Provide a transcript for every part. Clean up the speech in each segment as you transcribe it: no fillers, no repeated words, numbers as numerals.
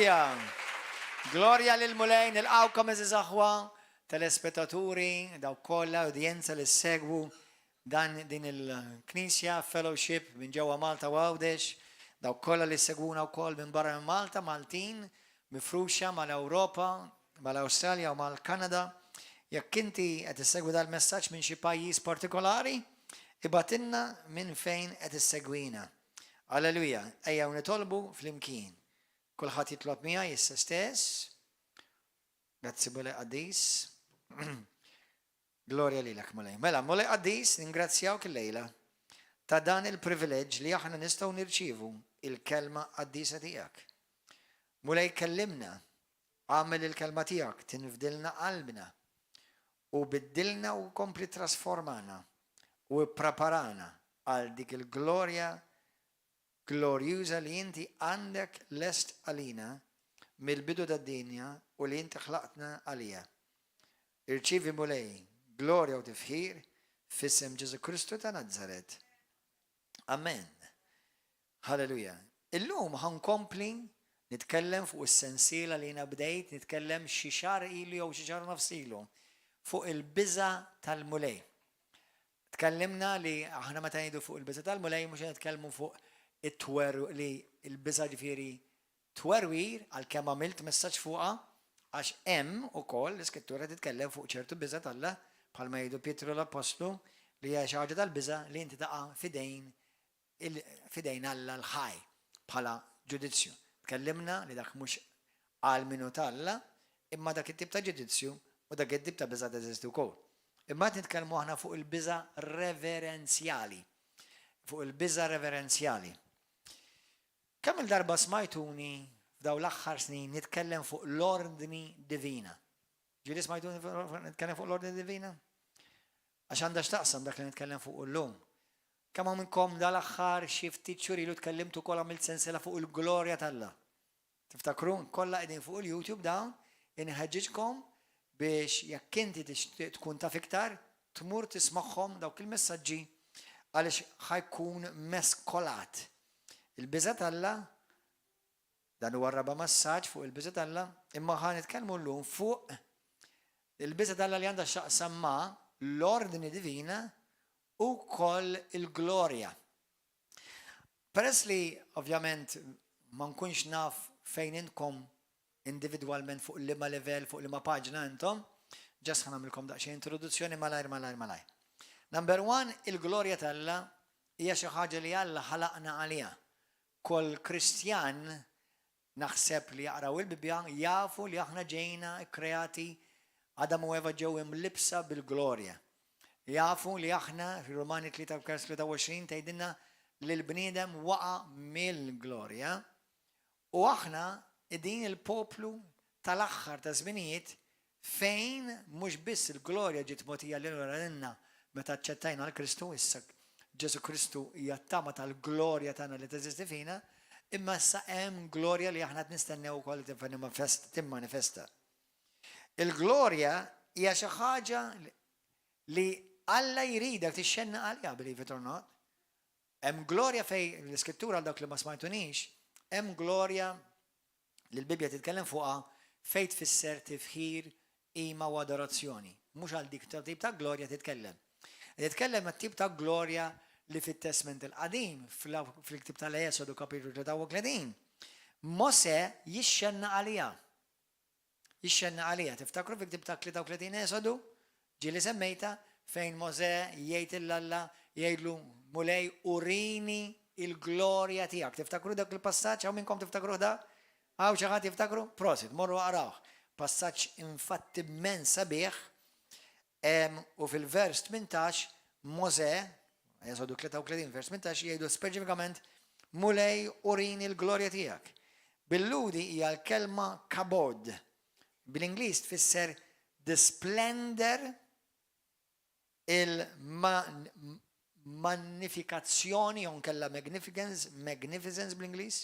Halleluja. Gloria lil mulej, nilqawkom eżiż aħwa, telespettaturi, daw kollha udjenza li segwu din il-Knisja Fellowship minn ġewwa Malta u Għawdex, daw kollha li segwuna wkoll minn barra minn Malta, Maltin, mifruxa mal-Ewropa, mal-Awstralja u mal-Kanada. Jekk inti qed issegwi dal-messaġġ minn xi pajjiż partikolari, ibatilna minn fejn qed issegwina. Alleluja, ejjew nitolbu flimkien. Kulħadd jitlob miegħi issa stess. Grazzi Mulej Qaddis. Glorja lilek Mulej. Mela, Mulej Qaddis, ningrazzjawk illejla ta' dan il-privileġġ li aħna nistgħu nirċievu il-kelma qaddisa tiegħek. Mulej kellimna, għamel il-kelma tiegħek, tinfdilna qalbna u biddilna u kompli trasformana u preparana għal dik il-glorja glorjuża li inti għandek lest għalina mill-bidu tad-dinja u li inti ħlaqtna għalija. Irċivi Mulej glorja u tifħir f'isem Ġesu Kristu ta' Nazaret. Amen. Halleluja. Illum ħankompli nitkellem fuq is-sensiela li jiena bdejt nitkellem xi xahar ilu jew xi xahar nofs ilu fuq il-biża tal-Mulej. Tkellimna li aħna meta ngħidu fuq il-biża tal-Mulej mhux nitkellmu fuq li il-biża ġifieri twerwir għalkemm għamilt messaġġ fuqha għax hemm ukoll l-Iskrittura titkellem fuq ċertu biża tal-Alla bħalma jgħidu Pietru l-Apostlu li hija xi ħaġa tal-biża li inti taqa' fidejn Alla l-ħaj bħala ġudizzju. Tkellimna li dak mhux għal minu tal-Alla imma dak it-tip ta' ġudizzju u dak it-tip ta' biża teżisti wkoll. Imma nitkellmu aħna fuq il-biża reverenzjali. Fuq il-biża reverenzjali. Kemm il-darba smajtuni f'daw l-aħħar snin nitkellem fuq l-ordni divina. Ġieli smajtuni nitkellem fuq l-ordni divina? Għax għandha x'taqsam dak li nitkellem fuq illum. Kemm minnkom dal-aħħar xi ftit xhur ilu tkellimt ukoll għamilt sensiela fuq il-glorja tal-Alla. Tiftakru kollha qegħdin fuq il-YouTube dawn inħeġġiġkom biex jekk inti tixtieq tkun taf iktar tmur tismagħhom dawk il-messaġġi għaliex ħajkun meskolat. Il-biża tal-Alla, dan huwa raba massaġġ fuq il-biża tal-Alla, imma ħa nitkellmu llum fuq il-biża tal-Alla li għandha x'aqsam ma' l-ordni divina u koll il-glorja. Peress li ovvjament ma nkunx naf fejn intkom individwalment fuq liema level, fuq liema paġna intom, ġas ħanamilkom daqsxejn introduzzjoni malajr. Number one, il-glorja tal-Alla hija xi ħaġa li Alla ħalaqna għaliha. Koll Kristjan naħseb li jaqraw il-Bibja jafu li aħna ġejna kreati Adam u Eva ġew imlibsa bil-glorja. Jafu li aħna fir-Romani 3:23 tgħidilna li l-bniedem waqa' mill-glorja u aħna qegħdin il-poplu tal-aħħar ta' żminijiet fejn mhux biss il-glorja ġiet mogħtija lilna meta aċċettajna l-Kristu issa Ġesu Kristu hija t-tama tal-glorja tagħna li teżisti fina, imma issa hemm glorja li aħna nistennew ukoll timmanifesta. Il-glorja hija xi ħaġa li Alla jridek tixxenna għalija, believe it or not. Hemm glorja fejn l-Iskrittura għal dak li ma smajtunix, hemm glorja li l-Bibja titkellem fuqha fejn tfisser tifħir, qima u adorazzjoni. Mhux għal dik tip ta' glorja titkellem. Titkellem għat-tip ta' glorja li fit-Testament il-qadim, fil-ktib tal-Esodu kapitlu 33, Mose jixxenna għalija. Jixxenna għalija. Tiftakru fil-ktib ta' 33 Esodu? Ġieli semmejta fejn Mose jgħid il-Alla jgħidlu Mulej urini il-glorja tiegħek. Tiftakru dak il-passaġġ hawn minnkom tiftakru da? Hawn xi ħadd tiftakru? Prosit, morru qarawh. Passaġġ infatti immens sabiħ. U fil-vers 18, Mose, Esodu 33, vers 18, jgħidu speċifikament Mulej urini l-glorja tiegħek. Bil-ludi hija l-kelma kabod. Bil-Ingliż tfisser the splendor, il-magnifikazzjoni, jew nkella magnificence bl-Ingliż,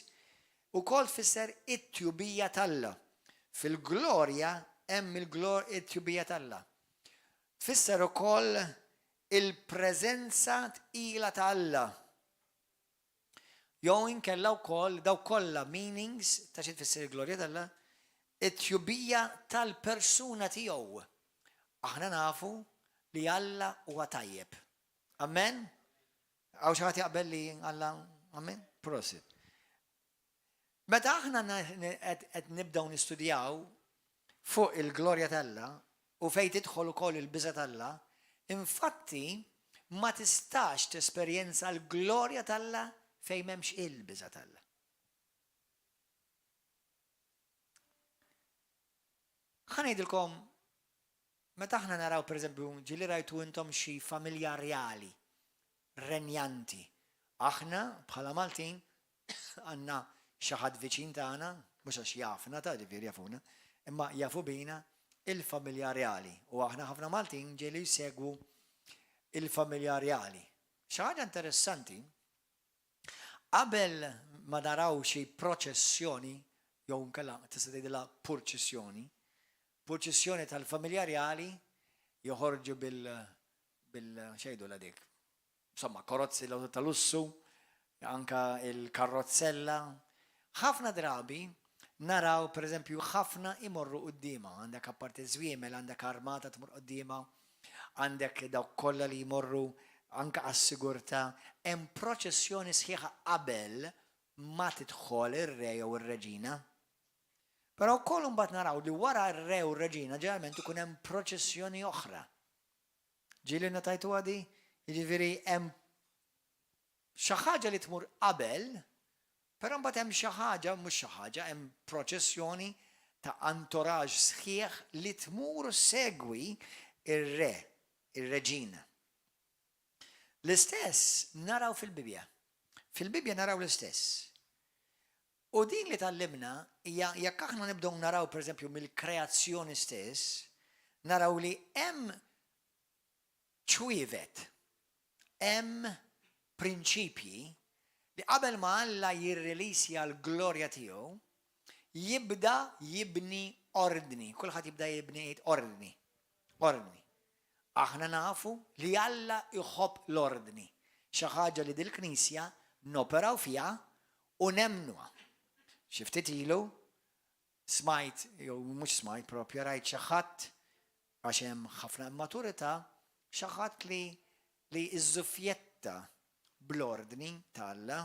ukoll tfisser it-tjubija tal-Alla. Fil-glorja hemm it-tjubija tal-Alla. Tfisser ukoll il-preżenza tqila ta' Alla. Jew inkella wkoll daw kollha meanings ta' xi tfisser il-glorja tal-Alla, it-tjubija tal-persuna tiegħu. Aħna nafu li Alla huwa tajjeb. Amen? Għaw xi ħadd jaqbel li Alla amen? Prosit. Meta aħna qed nibdew nistudjaw fuq il-glorja tal-Alla u fejn tidħol ukoll il-biża tal-Alla, infatti ma tistax tesperjenza l-glorja tal-Alla fejn m'hemmx il-biża tal-Alla. Ħa ngħidilkom meta aħna naraw pereżempju ġieli rajtu intom xi familja reali, renjanti. Aħna bħala Maltin għandna xi ħadd viċin tagħna, mhux għax jafna ta' ġifieri jafuna, imma jafu bina il-familja reali. U aħna ħafna Maltin ġieli jsegwu il-familja reali. Xi ħaġa interessanti, qabel ma naraw xi proċessjoni, jew nkella tista' tgħidilha purċissjoni tal-familja reali joħorġu bil-xejdu dik. Insomma, karozzi tal-lussu, anka il-karrozzella. Ħafna drabi naraw pereżempju ħafna imorru qudiema, għandek apparti żwiemel, għandek armata tmur qudiema, għandek dawk kollha li jmorru anka għas-sigurtà, hemm proċessjoni sħiħa qabel ma tidħol ir-re jew ir-reġina. Però wkoll imbagħad naraw li wara r-re u r-reġina ġeneralment ikun hemm proċessjoni oħra. Ġieli notajtu għadi? Jiġifieri hemm xi ħaġa li tmur qabel, però mbagħad hemm xi ħaġa mhux xi ħaġa, hemm proċessjoni ta' antoraġġ sħiħ li tmur segwi ir-re, ir-reġina. L-istess naraw fil-Bibja. Fil-Bibja naraw l-istess. U din li tallimna hija jekk aħna nibdew naraw pereżempju mill-kreazzjoni stess, naraw li hemm ċwievet, hemm prinċipji li qabel ma Alla jirrilisja l-glorja tiegħu jibda jibni ordni. Kulħadd jibda jibni ordni. Ordni. Aħna nafu li Alla iħobb l-ordni. Xi ħaġa li dil-Knisja noperaw fiha u nemnuha. Xi ftit ilu smajt, jew mhux smajt propju rajt xi ħadd għax hemm ħafna maturità, xi ħadd li iżżuffjetta bl-ordni tal-Alla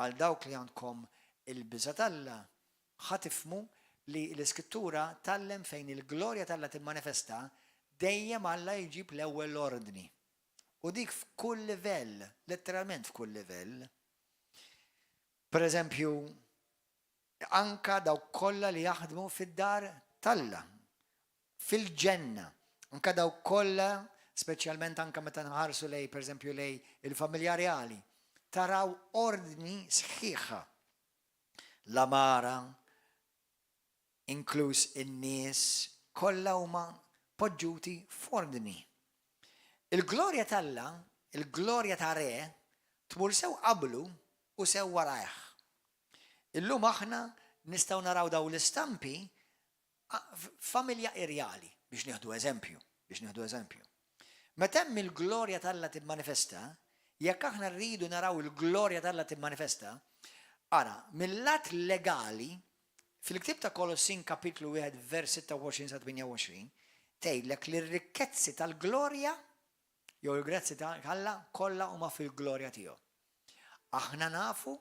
għal dawk li għandkom il-biża tal-Alla ħatifmu li l-Iskrittura tallem fejn il-glorja tal-Alla timmanifesta dejjem Alla jġib l-ewwel l-ordni. U dik f'kull livell, letteralment f'kull livell. Pereżempju, anka dawk kollha li jaħdmu fid-dar tal-Alla, fil-ġenna, anka dawk kollha speċjalment anka meta nħarsu lej, pereżempju lej il-familja reali, taraw ordni sħiħa. L-amara, inkluż in-nies, kollha huma poġġuti f'ordni. Il-glorja tal-Alla, il-glorja ta' re, tmur sew qablu u sew warajh. Illum aħna nistgħu naraw daw l-istampi familja irjali biex nieħdu eżempju. Meta hemm il-glorja tal-Alla timmanifesta, jekk aħna rridu naraw il-glorja tal-Alla timmanifesta, ara mill-lat legali fil-ktieb ta' Kolossin kapitlu 1 vers 26 sa 28 tgħidlek li r-rikkezzi tal-glorja jew il-grazzi tal-Alla kollha huma fil-glorja tiegħu. Aħna nafu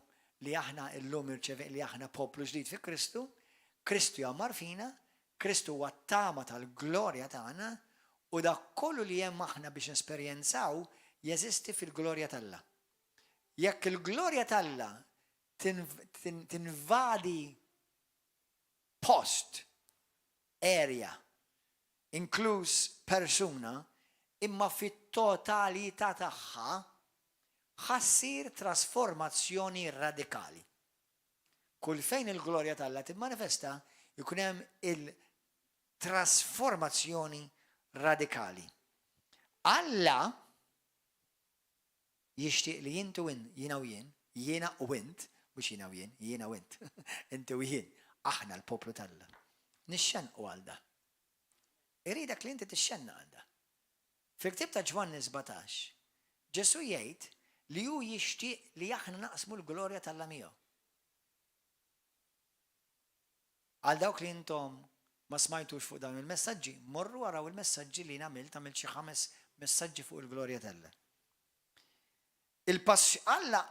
li aħna llum irċevi li aħna poplu ġdid fi Kristu, Kristu jammar fina, Kristu huwa t-tama tal-glorja tagħna u dak kollu li hemm aħna biex nesperjenzaw jeżisti fil-glorja tal-Alla. Jekk il-glorja tal-Alla tinvadi post, area, inkluż persuna, imma fit-totalità tagħha ħassir trasformazzjoni radikali. Kull fejn il-glorja tal-Alla timmanifesta jkun hemm il-trasformazzjoni radikali. Alla jixtieq li jintu jiena u jien, jiena u int, mhux jiena u jien, jiena u int, inti u jien, aħna l-poplu tal-Alla. Nixxenqu għal da. Iridek li inti tixxenna għal da. Fil-ktieb ta' Ġwanni 17, Ġesu jgħid li hu jixtieq li aħna naqsmu l-glorja tal-Alla miegħu. Għal dawk li intom ma smajtux fuq dawn il-messaġġi, morru waraw il-messaġġi li għamilt xi 5 messaġġi fuq il-glorja tal-Alla. Il-pass Alla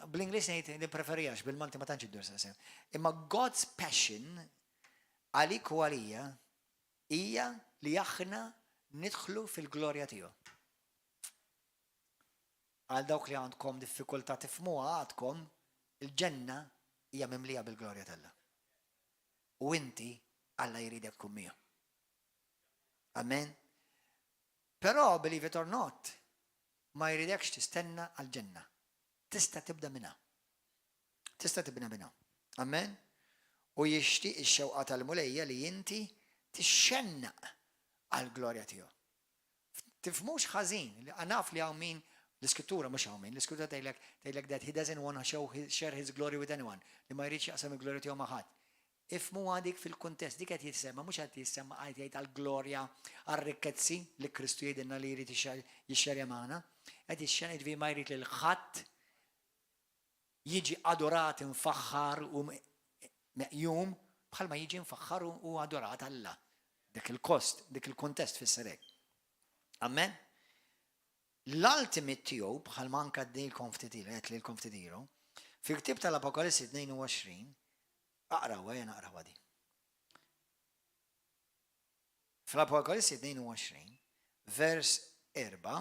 bl-Ingliż ngħid li preferijax, bil-Malti ma tantx iddur sasem. Imma God's passion għalik u għalija hija li aħna nidħlu fil-glorja tiegħu. Għal dawk li għandkom diffikultà tifhmuha għadkom, il-ġenna hija mimlija bil-glorja tal-Alla. U inti Alla jridek tkun miegħu. Amen. Però believe it or not, ma jridekx tistenna għal-ġenna. Tista' tibda minha. Tista' tibda minha. Amen. U jixtieq ix-xewqa tal-mulejja li inti tixxennaq għall-glorja tiegħu. Tifhmux ħażin, naf li hawn min l-iskrittura mhux hawn min, l-iskrittura tgħidlek that he doesn't want to share his glory with anyone, li ma jridx jaqsam il-glorja tiegħu ma' ħadd. Ifmu għadik fil-kuntest, dik qed jissemma, mhux qed jissemma qed jgħid għall-glorja għar-rikkezzi li Kristu jgħidilna li jrid jixxerja magħna, qed jixxened fi ma jrid lil ħadd jiġi adorat infaħħar u meqjum bħalma jiġi infaħħar u adorat Alla. Dik il-kost, dik il-kuntest fisser hekk. Amen? L-ultimate tiegħu bħalma anke għaddejlkom ftit ilu, qed lilkom ftit ilu, fil-ktieb tal-Apokalissi 22 aqrawha jien aqrawha di. Fl-Apokalissi 22 vers 4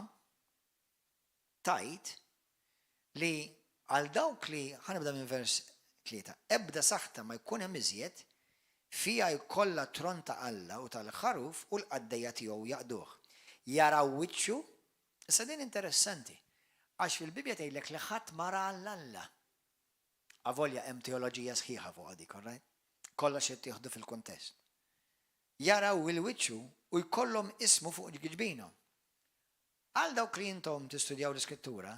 tajt li għal dawk li ħanibda minn vers 3 ebda saħta ma jkun hemm iżjed fija jkollha tron ta' Alla u tal-ħaruf u l-qaddejja tiegħu jaqduh. Jaraw wiċċu, issa din interessanti, għax fil-Bibja tgħidlek li ħadd ma ra Alla. Avolja hemm teoloġija sħiħa fuq dik, right? Kollox qed jieħdu fil-kuntest. Jaraw il-wiċċu u jkollhom ismu fuq ġbinhom. Għal dawk li intom tistudjaw l-Iskrittura,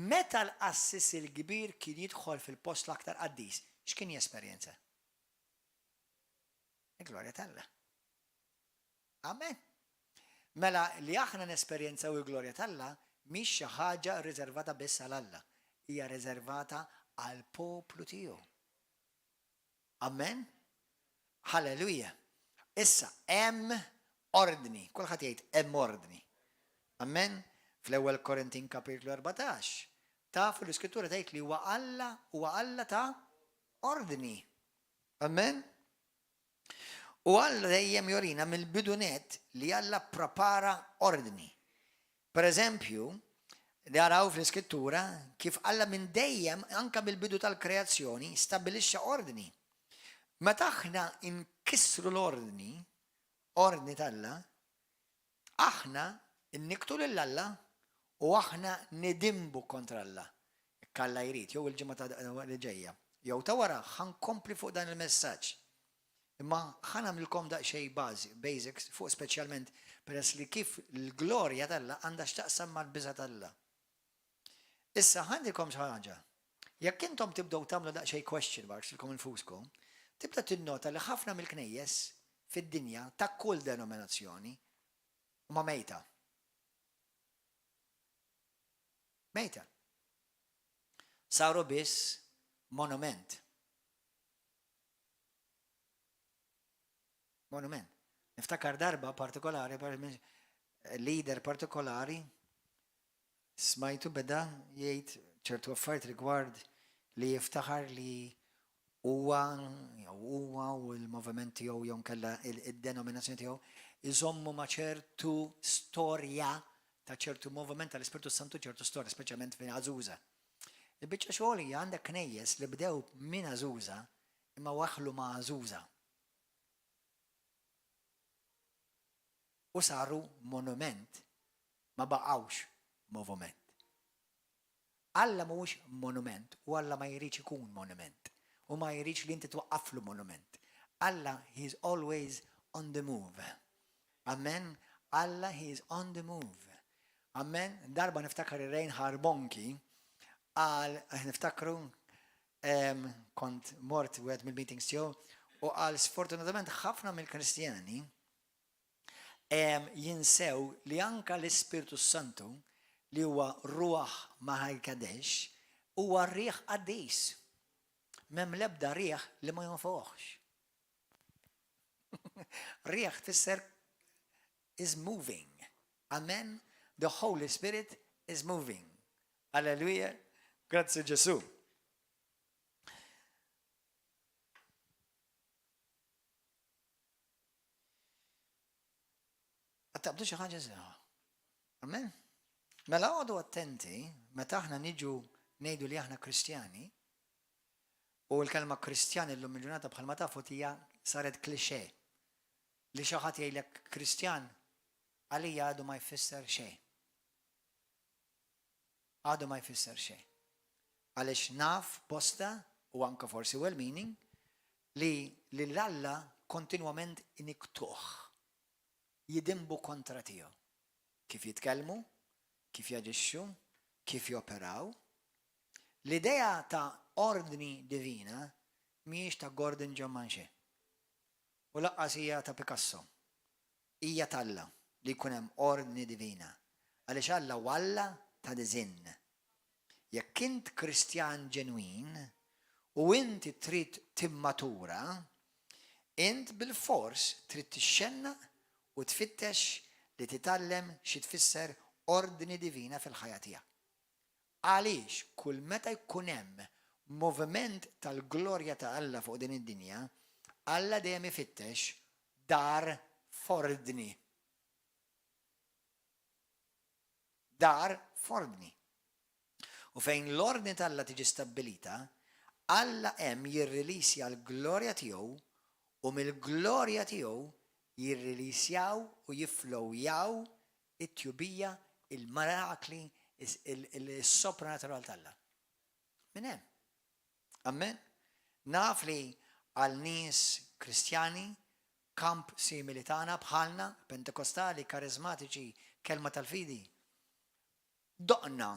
meta l-qassis il-kbir kien jidħol fil-post l-aktar qaddis, x'kien jesperjenza? Il-glorja tal-Alla. Amen. Mela li aħna nesperjenzaw il-glorja tal-Alla mhix xi ħaġa riservata biss għal Alla, hija riservata għal poplu tiegħu. Amen? Halleluja. Issa hemm ordni, kulħadd jgħid hemm ordni. Amen? Fl-ewwel Korintin kapitlu 14. Tafu l-Iskrittura tgħid li huwa Alla ta' ordni. Amen? U Alla dejjem jorina mill-bidunet li Alla prepara ordni. Per eżempju, naraw fl-Iskrittura kif Alla minn dejjem anke mill-bidu tal-kreazzjoni stabilixxa ordni. Meta aħna inkissru l-ordni tal-Alla, aħna nniktu lil Alla u aħna nedimbu kontra Alla. Alla jrid, jew il-ġimgħa li ġejja. Jew ta' wara ħankompli fuq dan il-messaġġ. Imma ħanamilkom daqsxejn basics fuq speċjalment peress li kif l-glorja tal-Alla għandha x'taqsam mal-biża' tal-Alla. Issa ħandikom xi ħaġa. Jekk intom tibdew tagħmlu daqsxejn question marks ilkom infuskom, tibda tinnota li ħafna mill-knejjes fid-dinja ta' kull denominazzjoni huma mejta. Mejta. Saru biss monument. Monument. Niftakar darba partikolari, leader partikolari, smajtu beda jgħid ċertu affarijiet rigward li jiftaħar li huwa u l-moviment tiegħu jew nkella id-denominazzjoni tiegħu iżommu ma' ċertu storja ta' ċertu moviment tal-Ispirtu Santu ċertu storja, speċjalment fin Azusa. Il-biċċa xogħol hija għandek knejjes li bdew minn Azusa imma waħlu ma' Azusa. U saru monument, ma baqgħux moviment. Alla mhuwiex monument u Alla ma jridx ikun monument u ma jridx li inti twaqqaflu monument. Alla he is always on the move. Amen. Alla he is on the move. Amen. Darba niftakar Reinhard Bonnke għal niftakru kont mort wieħed mill-meetings tiegħu u għal sfortunatament ħafna mill-Kristjani jinsew li anka l-Ispirtu Santu li huwa ruħ ma ħajkadex huwa riħ qaddis. Mem lebda riħ li ma jonfoħx. Riħ tfisser is moving. Amen. The Holy Spirit is moving. Alleluia. Grazie Gesù. Għattabdu xi ħaġa żgħira. Amen. Mela għodu attenti, meta aħna niġu ngħidu li aħna Kristjani, u l-kelma Kristjani llum il-ġurnata bħalma tafu hija saret klixé. Li xi ħadd jgħidlek Kristjan għalija għadu ma jfisser xejn. Għadu ma jfisser xejn. Għaliex naf posta u anke forsi well meaning li l-Alla kontinwament iniktuħ. Jidimbu kontra tiegħu. Kif jitkellmu, kif jaġixxu, kif joperaw. L-idea ta' ordni divina mhijiex ta' Gordon Giammanci. U laqqas hija ta' Picasso. Hija t'Alla li jkun hemm ordni divina. Għaliex Alla walla ta' diżinn. Jekk int Kristjan ġenwin u inti trid timmatura, int bil-fors trid tixxenna u tfittex li titgħallem xi tfisser ordni divina fil-ħajja tiegħek. Għaliex kull meta jkun hemm moviment tal-glorja ta' Alla fuq din id-dinja, Alla dejjem ifittex dar f'ordni. Dar f'ordni. U fejn l-ordni ta' Alla tiġi stabbilita, Alla hemm jirrilisja l-glorja tiegħu u mill-glorja tiegħu jirrilisjaw u jiflowjaw it-tjubija, il-mirakli, il-sopranatural tal-Alla. Min hemm. Amen. Naf li għal nies Kristjani, kamp simili tagħna bħalna, pentekostali, karizmatiċi, kelma tal-fidi. Doqna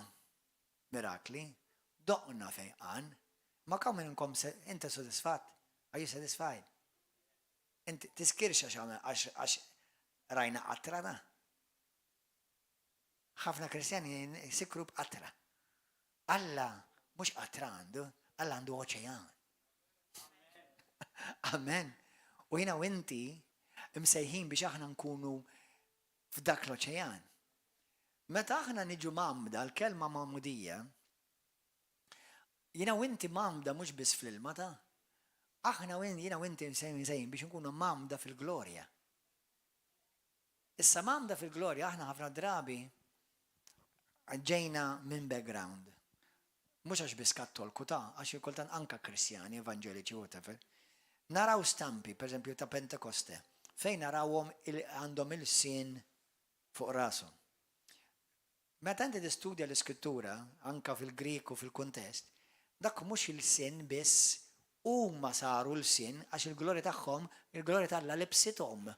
mirakli, doqna fejqan, ma kam minnkom inta sodisfatt? Are you satisfied? Inti tiskirx għax rajna qatra da? ħafna Kristjani sikru b'qatra. Alla mhux qatra għandu, Alla għandu oċean. Amen. U jiena u inti imsejħin biex aħna nkunu f'dak l-oċean. Meta aħna niġu mamda, l-kelma mamudija, jiena u inti mamda mhux biss fl-ilma ta' aħna jiena u inti msejħin biex nkunu mamda fil-glorja. Issa mamda fil-glorja aħna ħafna drabi ġejna minn background. Mhux għax biss kattolku ta' għax kultant anka Kristjani, Evangeliċi, whatever. Naraw stampi, per esempio, ta' Pentekoste, fejn narawhom għandhom il-sin fuq rashom. Meta inti tistudja l-iskrittura, anka fil-Grik u fil-kuntest, dak mhux il-sin biss huma saru l-sin għax il-glorja tagħhom, il-glorja tal-Alla libsithom.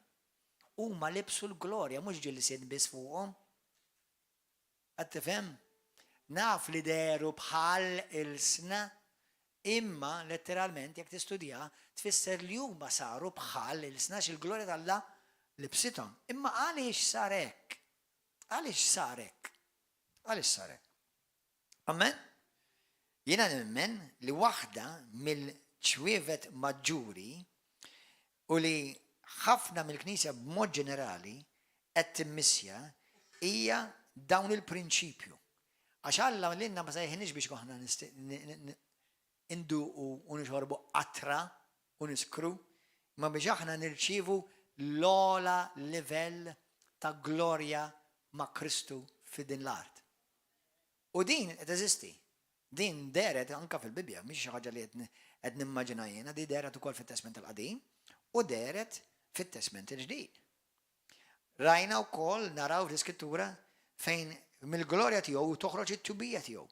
Huma libsu l-glorja, mhux ġie l-sin biss fuqhom. Qed tifhem? Naf li deru bħal il-sna, imma letteralment jekk tistudja tfisser li huma saru bħal il-sna il-glorja tal-Alla libsithom. Imma għaliex sar hekk? Għaliex sar hekk? Għaliex sar hekk? Amen? Jiena nemmen li waħda mill-ċwievet maġġuri u li ħafna mill-Knisja b'mod ġenerali qed timmissja hija dawn il-prinċipju. Għax Alla l-inna ma sejħinix biex koħna induqu u nixorbu qatra u niskru, ma biex aħna nirċivu l-ola livell ta' glorja ma' Kristu fid-din l-art. U din teżisti. Din deret anka fil-Bibja, mhix xi ħaġa li qed nimmaġina jiena, di deret ukoll fit-Testament tal-Qadim u deret fit-Testament il-Ġdid. Rajna wkoll naraw fl-Iskrittura fejn mill-glorja tiegħu toħroġ it-tubija tiegħu.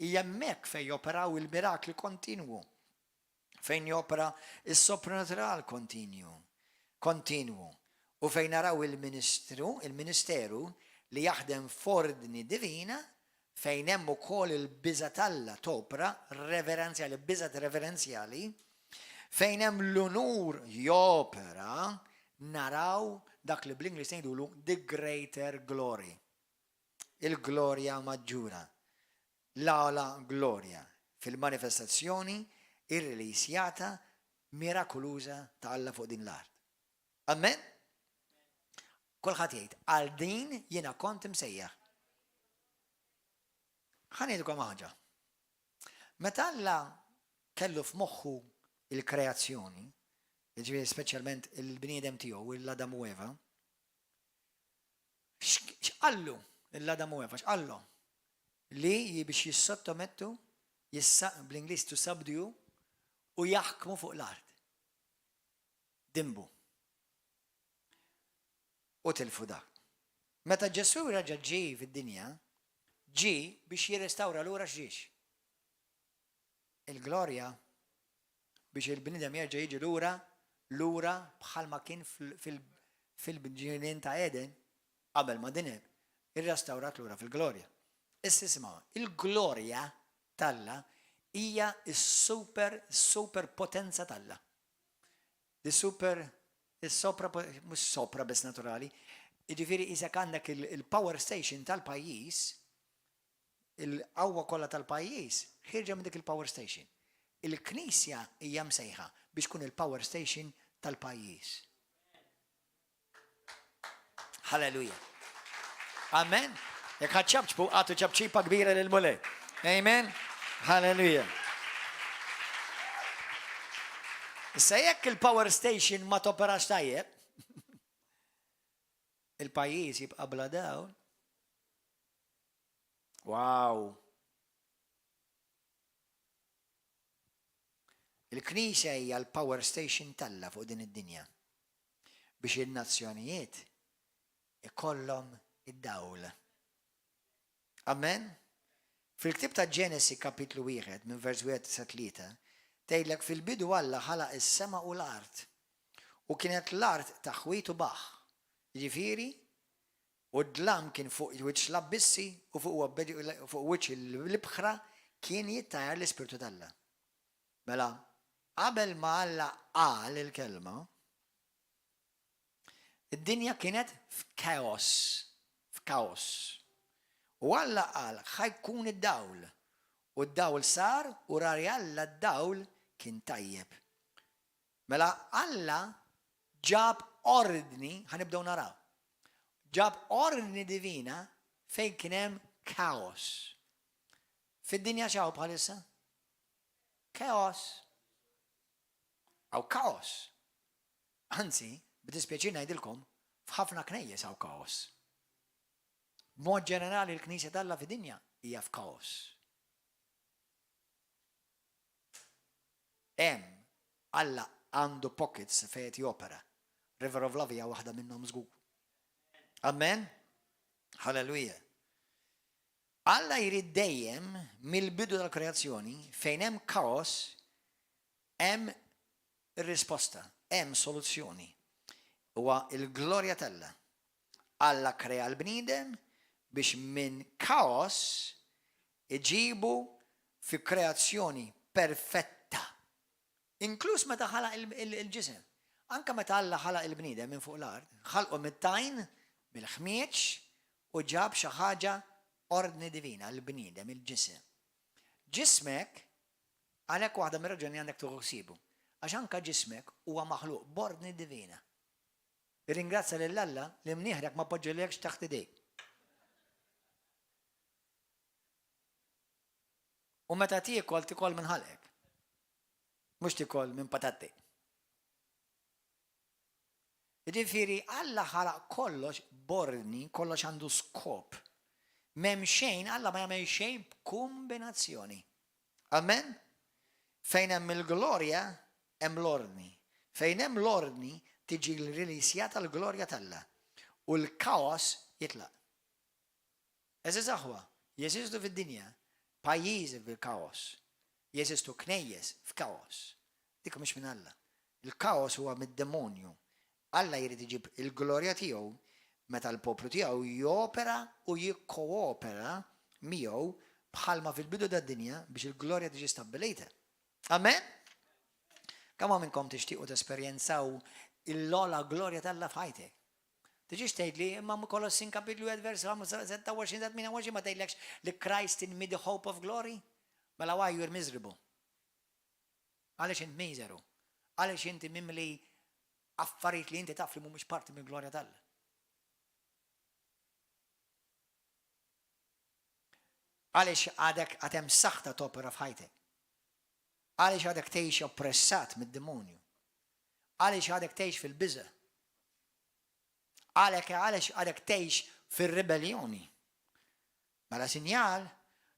Hija hemmhekk fejn joperaw il-mirakli kontinwu. Fejn jopera is-sopranatural kontinwu. U fejn naraw il-ministeru li jaħdem f'ordni divina fejn hemm ukoll il-biża' tal-Alla topra reverenzjali, biża' reverenzjali, fejn hemm l-unur jopera, naraw dak li bl-Ingliż ngħidulu the greater glory. il-glorja maġġura. L-għala glorja fil-manifestazzjoni ir-rilisjata mirakoluża ta' Alla fuq din l-art. Amen? Kulħadd jgħid, għal din jiena kont imsejjaħ. Ħanejdukom ħaġa. Meta Alla kellu f'moħħu il-kreazzjoni, jiġifieri speċjalment il-bniedem tiegħu, l-Adam u Eva, x'qallu l-Adam u Eva, x'qallu? Li biex jissottomettu, bl-Ingliż to subdue, u jaħkmu fuq l-art. Dimbu. U tilfu dak. Meta Ġesu raġa ġi fid-dinja, ġi biex jirrestawra lura x'ġiex. Il-glorja biex il-bniedem jerġa' jiġi lura bħalma kien fil-ġinien ta' Eden qabel ma dineb irrestawrat lura fil-glorja. Issa isma' il-glorja talla hija s-super potenza talla. Mhux sopra biss naturali. Jiġifieri isek għandek il-power station tal-pajjiż, il-qawwa kollha tal-pajjiż ħirġa minn dik il-power station. Il-Knisja hija msejħa biex tkun il-power station tal-pajjiż. Halleluja. Amen. Jekk ħadd għatu ċabċipa kbira lil mulej. Amen. Halleluja. Issa jekk il-power station ma toperax tajjeb, il-pajjiż jibqa' bla dawn. Wow. Il-Knisja hija l-power station talla fuq din id-dinja biex in-nazzjonijiet ikollhom id-dawl. Amen? Fil-ktib ta' Ġenesi kapitlu 1 minn vers 1 sa 3 tgħidlek fil-bidu Alla ħalaq is-sema u l-art u kienet l-art taħwit u baħ. Jiġifieri u d-dlam kien fuq wiċċ l-abbissi u fuq wiċċ l-ibħra kien jittajar l-Ispirtu tal-Alla. Mela, qabel ma Alla qal il-kelma, id-dinja kienet f'kaos. U Alla qal ħajkun id-dawl. U d-dawl sar u rari Alla d-dawl kien tajjeb. Mela Alla ġab ordni, ħanibdew naraw. Ġab ordni divina fejn kien hemm kaos. Fid-dinja x'hawn bħalissa? Kaos. Aw kaos. Anzi, b'dispjaċir ngħidilkom, f'ħafna knejjes hawn kaos. B'mod ġenerali l-Knisja talla fid-dinja hija f'kaos. Hemm Alla għandu pockets fejn jopera. River of Love hija waħda minnhom żgur. Amen? Halleluja. Alla jrid dejjem mill-bidu tal-kreazzjoni fejn hemm kaos hemm risposta, hemm soluzzjoni. Huwa il-glorja talla. Alla krea l-bniedem biex minn kaos iġibu fi kreazzjoni perfetta. Inkluż meta ħalaq il-ġisem. Anka meta Alla ħalaq il-bniedem minn fuq l-ard, ħalqu mit-tajn bil-ħmieġ u ġab xi ħaġa ordni divina l-bniedem il-ġisem. Ġismek għalhekk waħda mir-raġuni għandek tuħsibu. Għax anka ġismek huwa maħluq b'ordni divina. Ringrazzja lil Alla li mnieħrek ma poġġilekx taħt idejk. U meta tikol minn ħalqek. Mhux tikol minn patatti. Jiġifieri Alla ħalaq kollox b'ordni, kollox għandu skop. M'hemm xejn, Alla ma jagħmel xejn b'kombinazzjoni. Amen? Fejn hemm il-glorja hemm l-ordni. Fejn hemm l-ordni tiġi l-rilisjata l-glorja talla. U l-kaos jitlaq. Eżiż aħwa, jeżistu fid-dinja pajjiżi fil-kaos. Jeżistu knejjes f'kaos. Dik mhux minn Alla. Il-kaos huwa mid-demonju. Alla jrid iġib il-glorja tiegħu meta l-poplu tiegħu jopera u jikkoopera miegħu bħalma fil-bidu tad-dinja biex il-glorja tiġi stabbilita. Amen? Kemm minnkom tixtiequ tesperjenzaw il-lola glorja talla f'ħajtek? Tiġix tgħidli imma Kolossin kapitlu 1 vers 26 ma tgħidlekx li Christ in me the hope of glory. Mela why you are miserable? Għaliex int miseru? Għaliex inti mimli affarijiet li inti taf li mhumiex parti mill-glorja tal-Alla. Għaliex għadek għatem saħta topera f'ħajtek. Għaliex għadek tgħix oppressat mid-demonju. Għaliex għadek tgħix fil-biża. Għaliex għadek tgħix fil-rebellioni. Mela sinjal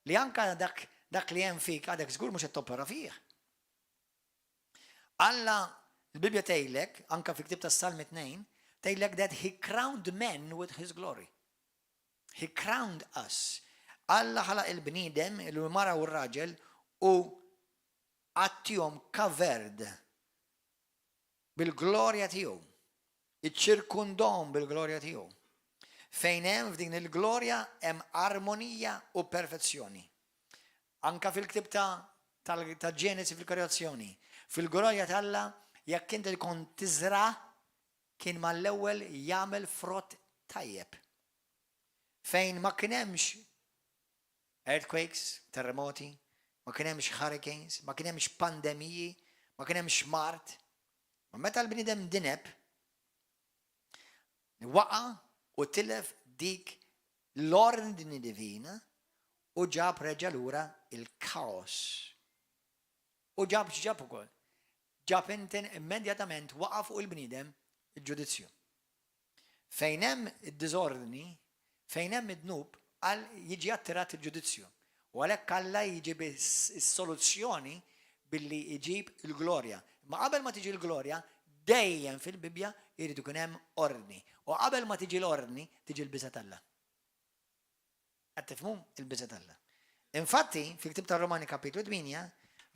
li anka dak li hemm fik għadek żgur mhux qed topera fih. Alla il-Bibja tgħidlek anka fi ktieb tas-Salm 2 tgħidlek that he crowned men with his glory. He crowned us. Alla ħalaq il-bniedem, il-mara u r-raġel u għattihom kaverd bil-glorja tiegħu. Iċċirkundhom bil-glorja tiegħu. Fejn hemm f'din il-glorja hemm armonija u perfezzjoni. Anka fil-ktib ta' Ġenesi fil-kreazzjoni. Fil-glorja tal-Alla jekk inti tkun tiżra kien mal-ewwel jagħmel frott tajjeb. Fejn ma kien hemmx earthquakes, terremoti, ma kien hemmx hurricanes, ma kien hemmx pandemiji, ma kien hemmx mart. Ma meta l-bniedem dineb waqa' u tilef dik l-ordni divina u ġab reġa' lura il-kaos. U ġab x'ġab ukoll. Ġab inten immedjatament waqa' fuq il-bniedem il-ġudizzju. Fejn hemm id-diżordni, fejn hemm id-dnub, għal jiġi attirat il-ġudizzju. U għalhekk Alla jiġib is-soluzzjoni billi jġib il-glorja. Ma qabel ma tiġi l-glorja, dejjem fil-Bibja jridu kun hemm ordni. U qabel ma tiġi l-ordni, tiġi l-biża' tal-Alla. Qed tifhmu il-biża' tal-Alla. Infatti, fil-Ktib tar-Romani kapitlu 8,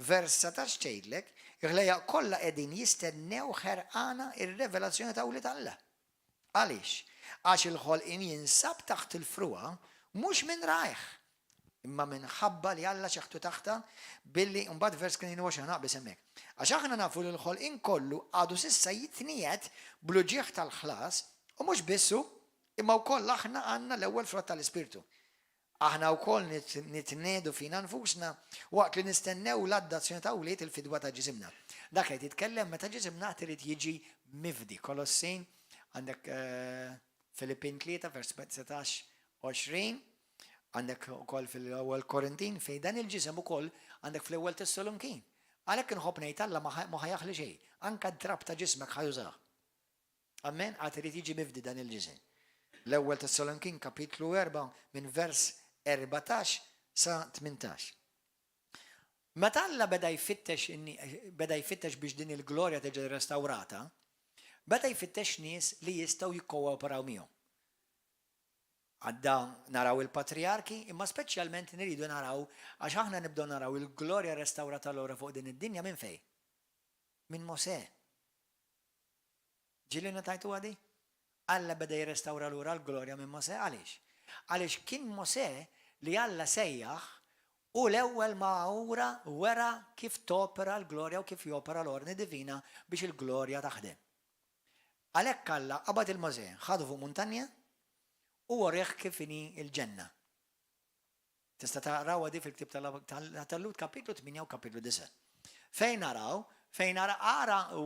vers 17 tgħidlek, il-ħlejja kollha qegħdin jistennew ħerqana ir-revelazzjoni ta' wlied Alla. Għaliex? Għax il-ħolqien jinsab taħt il-fruqa mhux minn rajħ, imma minħabba li Alla xaħtu taħta billi mbagħad vers 22 naqbis hemmhekk. Għax aħna nafu li l-ħolqien kollu għadu s'issa jitniet bl-uġieħ tal-ħlas u mhux bissu imma wkoll aħna għandna l-ewwel frott tal-Ispirtu. Aħna wkoll nitniedu fina nfusna waqt li nistennew l-addazzjoni ta' wlied il-fidwa ta' ġisimna. Dak qed jitkellem meta ġisimna trid jiġi mifdi. Kolossin għandek Filippin 3 vers 17-20, għandek ukoll fil-ewwel Korintin fejn dan il-ġisem ukoll għandek fl-ewwel Tessalonikin. Għalhekk inħobb ngħid Alla ma ħajaħli xejn, anke d-drab ta' ġismek ħajużah. Amen, għad irid jiġi mifdi dan il-ġisem. L-ewwel Tessalonikin kapitlu 4 minn vers 14 sa 18. Meta Alla beda jfittex biex din il-glorja tiġi restawrata, beda jfittex nies li jistgħu jikkooperaw miegħu. Għadda naraw il-patriarki, imma speċjalment niridu naraw, għax aħna nibdew naraw il-glorja restawrata l-ora fuq din id-dinja minn fej? Minn Mosè. Ġili notajtu għadi? Alla beda jirrestawra l-ura l-glorja minn Mosè, għaliex? Għaliex kien Mosè li Alla sejjaħ u l-ewwel ma' wera kif topera l-glorja u kif jopera l-ordni divina biex il-glorja taħdem. Għalhekk Alla qabad il-Mosè ħadu fuq muntanja u warriħ kif inhi il-ġenna. Tista' taqraw għadi fil-ktib tal-Lut kapitlu 8 u kapitlu 9. Fejn naraw,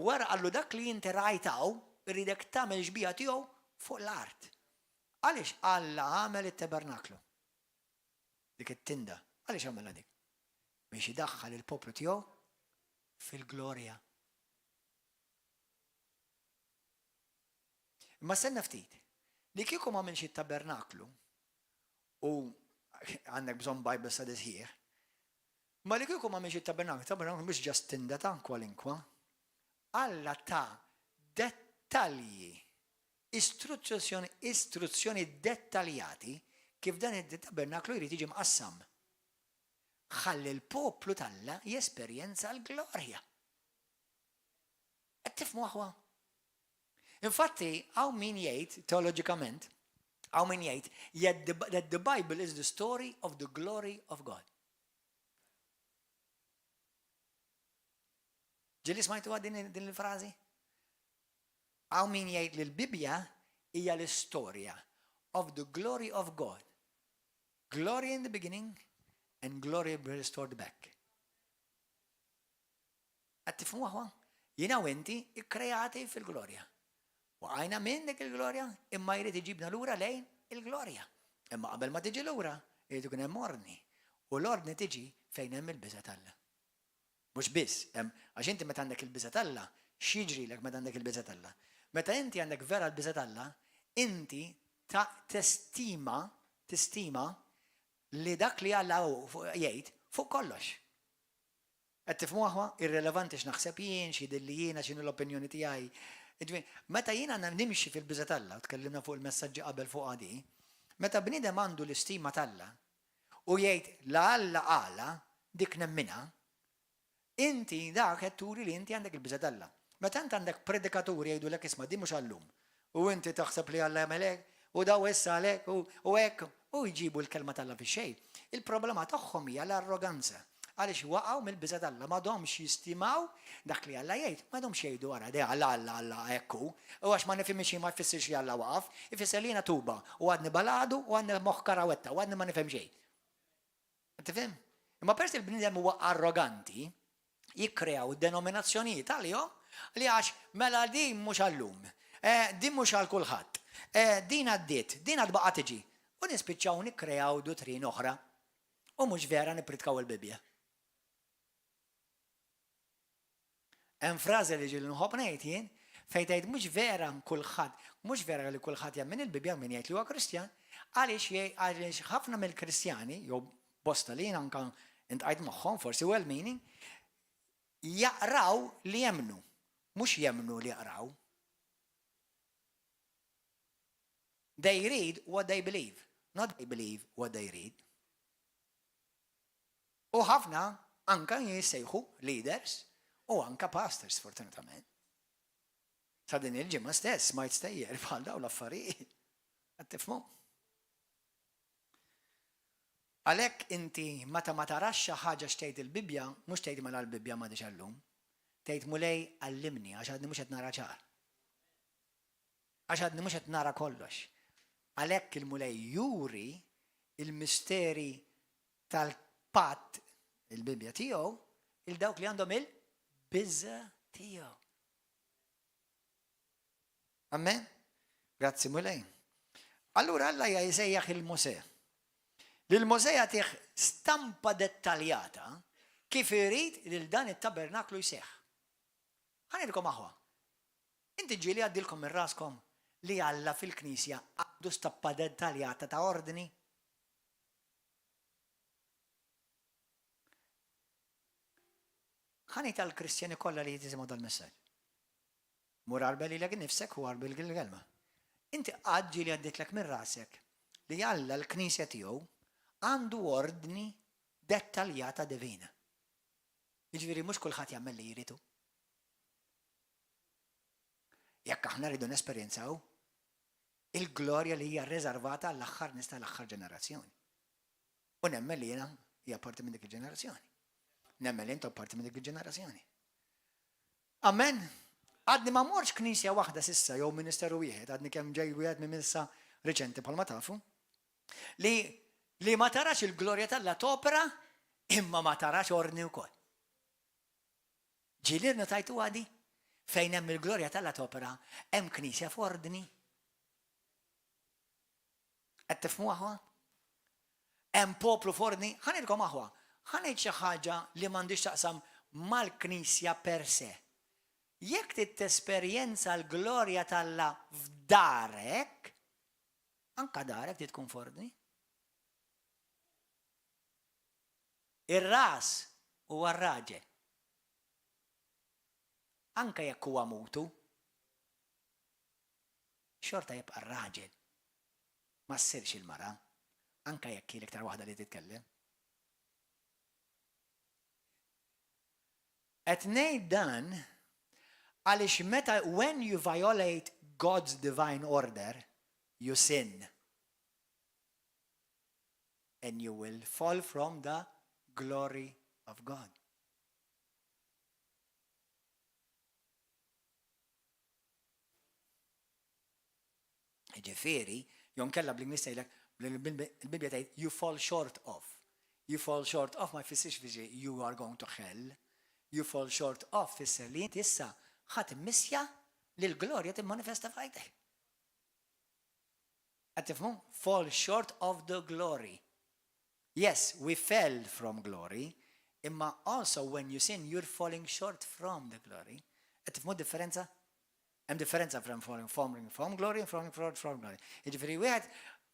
wara għallu dak li inti rajtaw, irridek tagħmel ġbija tiegħu fuq l-art. Għaliex Alla għamel it-tabernaklu. Dik it-tinda. Għaliex għamilha dik? Biex idaħħal il-poplu tiegħu fil-glorja. Imma stenna ftit. Li kieku ma minx it-tabernaklu u għandek bżonn Bible studies here, ma li kieku ma minx it-tabernaklu mhux ġast tinda ta' kwalinkwa. Alla ta' dettalji, istruzzjoni dettaljati kif dan it-tabernaklu jrid jiġi mqassam. Ħalli l-poplu talla jesperjenza l-glorja. Qed tifhmu aħwa? Infatti, għaw min jgħid, teologikament, għaw min jgħid that the Bible is the story of the glory of God. Ġili smajtu din il-frazi? Għaw min jgħid li l-Bibja hija l-istorja of the glory of God. Glory in the beginning and glory restored back. Għattifmu għahwa? Jina u inti ikkreati fil-glorja. U għajna minn dik il-glorja imma jrid iġibna lura lejn il-glorja. Imma qabel ma tiġi lura, jrid ikun hemm ordni. U l-ordni tiġi fejn hemm il-biża' Alla. Mhux biss, għax inti meta għandek il-biża' Alla, x'jiġrilek meta għandek il-biża' Alla? Meta inti għandek vera l-biża' Alla, inti testima li dak li Alla jgħid fuq kollox. Qed tifhmu aħwa irrelevanti x'naħseb jien, x'jidilli jiena, x'inhu l-opinjoni tiegħi. Meta jiena nimxi fil-biża' Alla, tkellimna fuq il-messaġġi qabel fuq għadi, meta bniedem għandu l-istima Alla u jgħid la Alla qala dik nemmina, inti dak qed turi li inti għandek il-biża' Alla. Meta int għandek predikaturi jgħidulek isma' di mhux għallum u inti taħseb li Alla jagħmel hekk u daw issa għalek u hekk u jġibu l-kelma Alla fix-xejn. Il-problema tagħhom hija l-arroganza. Għaliex waqgħu mill-biża' Alla m'għadhomx jistimaw dak li Alla jgħid, m'għadhomx jgħidu wara de Alla hekku. U għax ma nifhimx ma jfissirx li Alla waqaf, ifisser li jiena tuba u għadni baladu u għadni moħħ karawetta u għadni ma nifhem xejn. Tifhem? Imma peress il-bniedem huwa arroganti, jikkreaw denominazzjonijiet għalihom li għax mela din mhux għallum, din mhux għal kulħadd, din għaddiet, din għad baqa' tiġi. U nispiċċaw nikkreaw dotrin oħra u mhux vera nippritkaw il-Bibja. Hemm frażi li ġieli nħobb ngħid jien fejn tgħid mhux vera kulħadd, mhux vera li kulħadd jemmen il-Bibja min jgħid li huwa Kristjan, għaliex ħafna mill-Kristjani jew bosta li anke intqajt magħhom forsi well-meaning jaqraw li jemnu, mhux jemnu li jaqraw. They read what they believe, not they believe what they read. U ħafna anka jissejħu leaders u anka pastors fortunatament. Sa din il-ġimgħa stess ma jtstejjer bħal dawn l-affarijiet. Qed tifhmu? Għalhekk inti meta ma tarax xi ħaġa x'tgħid il-Bibja, mhux tgħid mela l-Bibja ma diġ llum. Tgħid mulej għallimni għax għadni mhux qed nara ċar. Għax għadni mhux qed nara kollox. Għalhekk il-mulej juri il-misteri tal-patt il-Bibja tiegħu il-dawk li għandhom il-biża' tiegħu. Amen? Grazzi mulej. Allura Alla jisejjaħ il-Mosè. Lil-Mosè jagħtih stampa dettaljata kif irid lil dan it-tabernaklu jseħħ. Ħanilkom aħwa. Inti ġieli għaddilkom minn raskom li Alla fil-Knisja għandu stampa dettaljata ta' ordni. Ħanejt għall-Kristjani kollha li jitisimgħu dal-messaġġ. Mur arbel lilek nifsek u arbel il-kelma. Inti qatt ġieli għadditlek minn rasek li Alla l-Knisja tiegħu għandu ordni dettaljata divina. Jiġifieri mhux kulħadd jagħmel li jridu. Jekk aħna rridu nesperjenzaw il-glorja li hija rreservata għall-aħħar nies tal-aħħar ġenerazzjoni. U nemmen li jiena hija parti minn dik il-ġenerazzjoni. Nemmen li intom parti minn dik il-ġenerazzjoni. Amen. Għadni ma morx knisja waħda sissa jew ministeru wieħed, għadni kemm ġej wieħed minn issa riċenti bħalma tafu, li ma tarax il-glorja tal-Alla topra imma ma tarax ordni wkoll. Ġieli notajtu għadi fejn hemm il-glorja tal-Alla topra hemm knisja f'ordni. Qed tifhmu aħwa? Hemm poplu f'ordni, ħanilkom aħwa, ħanejt xi ħaġa li m'għandix taqsam mal-Knisja per se. Jekk titesperjenza l-glorja tal-Alla f'darek, anka darek tkun f'ordni. Ir-ras huwa r-raġel. Anka jekk huwa mutu, xorta jibqa' r-raġel. Ma ssirx il-mara, anka jekk hi l-iktar waħda li titkellem. Qed ngħid dan għaliex meta when you violate God's divine order, you sin. And you will fall from the glory of God. Ġifieri, jon kella bl-Inglis tgħidlek, il-Bibja tgħid you fall short of. You fall short of ma jfissirx fiġi you are going to hell. You fall short of fisser li inti issa ħadd immissja li l-glorja timmanifesta f'ħajtek. Qed tifhmu? Fall short of the glory. Yes, we fell from glory, imma also when you sin you're falling short from the glory. Qed tifhmu differenza? Hemm differenza falling from glory and falling short from glory. Jiġifieri wieħed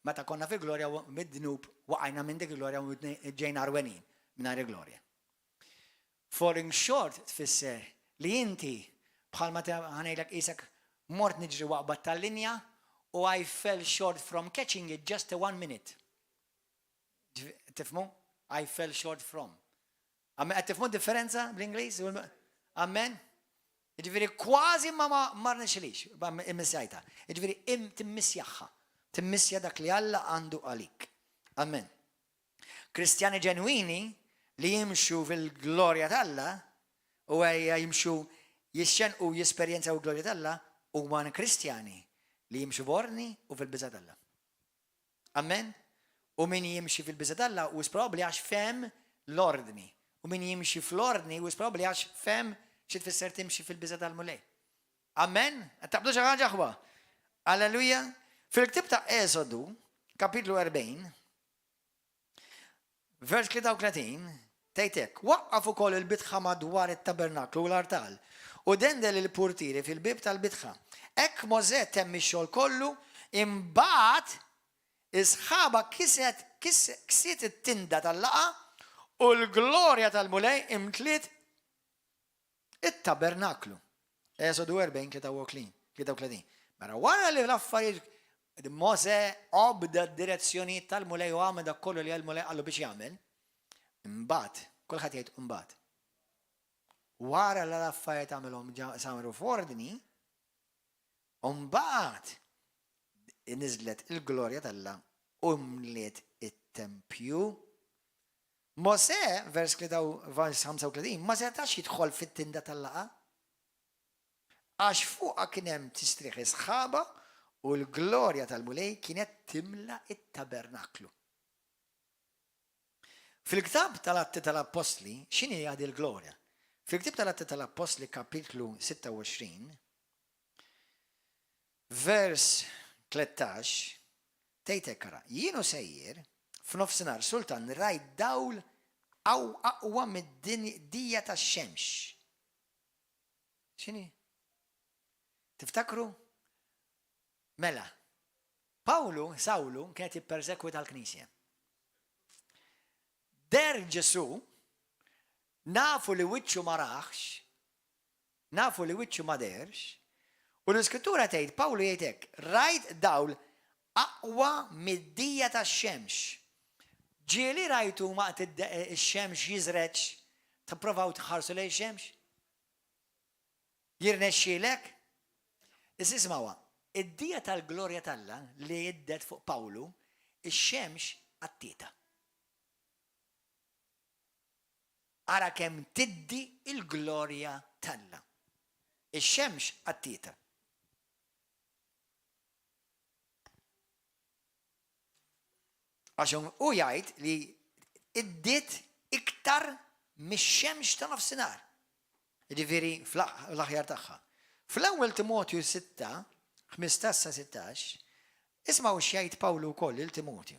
meta konna fil-glorja mid-dnub waqajna minn dik il-glorja u ġejna arwenin mingħajr il-glorja. Falling short tfisser li inti bħalma ħanejlek qisek mort niġri waqbad tal-linja u I fell short from catching it just 1 minute. Tifmu? I fell short from. Tifmu differenza bl-Ingliż? Amen? Ġifieri kważi ma marnexilix immissjajta. Ġifieri timmissjaħħa. Timmissja dak li Alla għandu għalik. Amen. Kristjani ġenwini li jimxu fil-glorja tal-Alla u jimxu jixxenqu jesperjenzaw il-glorja tal-Alla huma kristjani li jimxu borni u fil-biża tal-Alla. Amen. U min jimxi fil-biża tal-Alla u probabbli għax fem l-ordni. U min jimxi fl-ordni u probabbli għax fem xi tfisser timxi fil-biża tal-mulej. Amen. Taqbdu xi ħaġa ħwa. Alleluja. Fil-ktib ta' Esodu, kapitlu 40, vers 33, tgħidlek, waqqaf ukoll il-bitħa madwar it-tabernaklu u l-artal u dendel il-purtiri fil-bib tal-bitħa. Hekk Mosè temm ix-xogħol kollu, imbagħad is-sħaba ksiet it-tinda tal-laqa u l-glorja tal-mulej imtliet it-tabernaklu. Esodu 40, 33. Mara wara li l-affarijiet Mosè obda d-direzzjoni tal-mulej u għamel dak kollu li għal-mulej għallu biex jagħmel. Imbagħad, kulħadd jgħid imbagħad. Wara l-affarijiet għamilhom sameru f'ordni, imbagħad niżlet il-glorja tal-Alla u mliet it-tempju. Mosè, vers 35, ma setax jidħol fit-tinda tal-laqa. Għax fuqha kien hemm tistrieħ sħaba u l-glorja tal-mulej kienet timla it-tabernaklu. Fil-ktab tal-Atti tal-Apostli, x'inhi għadi l-glorja? Fil-ktab tal-Atti tal-Apostli kapitlu 26, vers 13, tgħidlek ara, jienu sejjer f'nofsinhar sultan rajt dawl aqwa mid-dija tax-xemx. X'inhi? Tiftakru? Mela, Sawlu kienet jippersekwita l-Knisja. Der Ġesu nafu li wiċċu ma raħx, nafu li wiċċu ma derx, u l-Iskrittura tgħid Pawlu jgħid hekk, rajt dawl aqwa mid-dija tax-xemx. Ġieli rajtu waqt ix-xemx jiżreġ tipprovaw tħarsu lejn ix-xemx? Jirnexxielek? Isma'wa, id-dija tal-glorja tal-Alla li jiddet fuq Pawlu, ix-xemx għattieta. Ara kemm tiddi il-glorja tal-Alla. Ix-xemx għattieta. Għaxum u jgħid li iddiet iktar mix-xemx ta' nofsinhar. Jiġifieri fl-aħjar tagħha. Fl-ewwel Timotju 6, 15-16, ismaw x'jgħid Pawlu wkoll il-Timotju.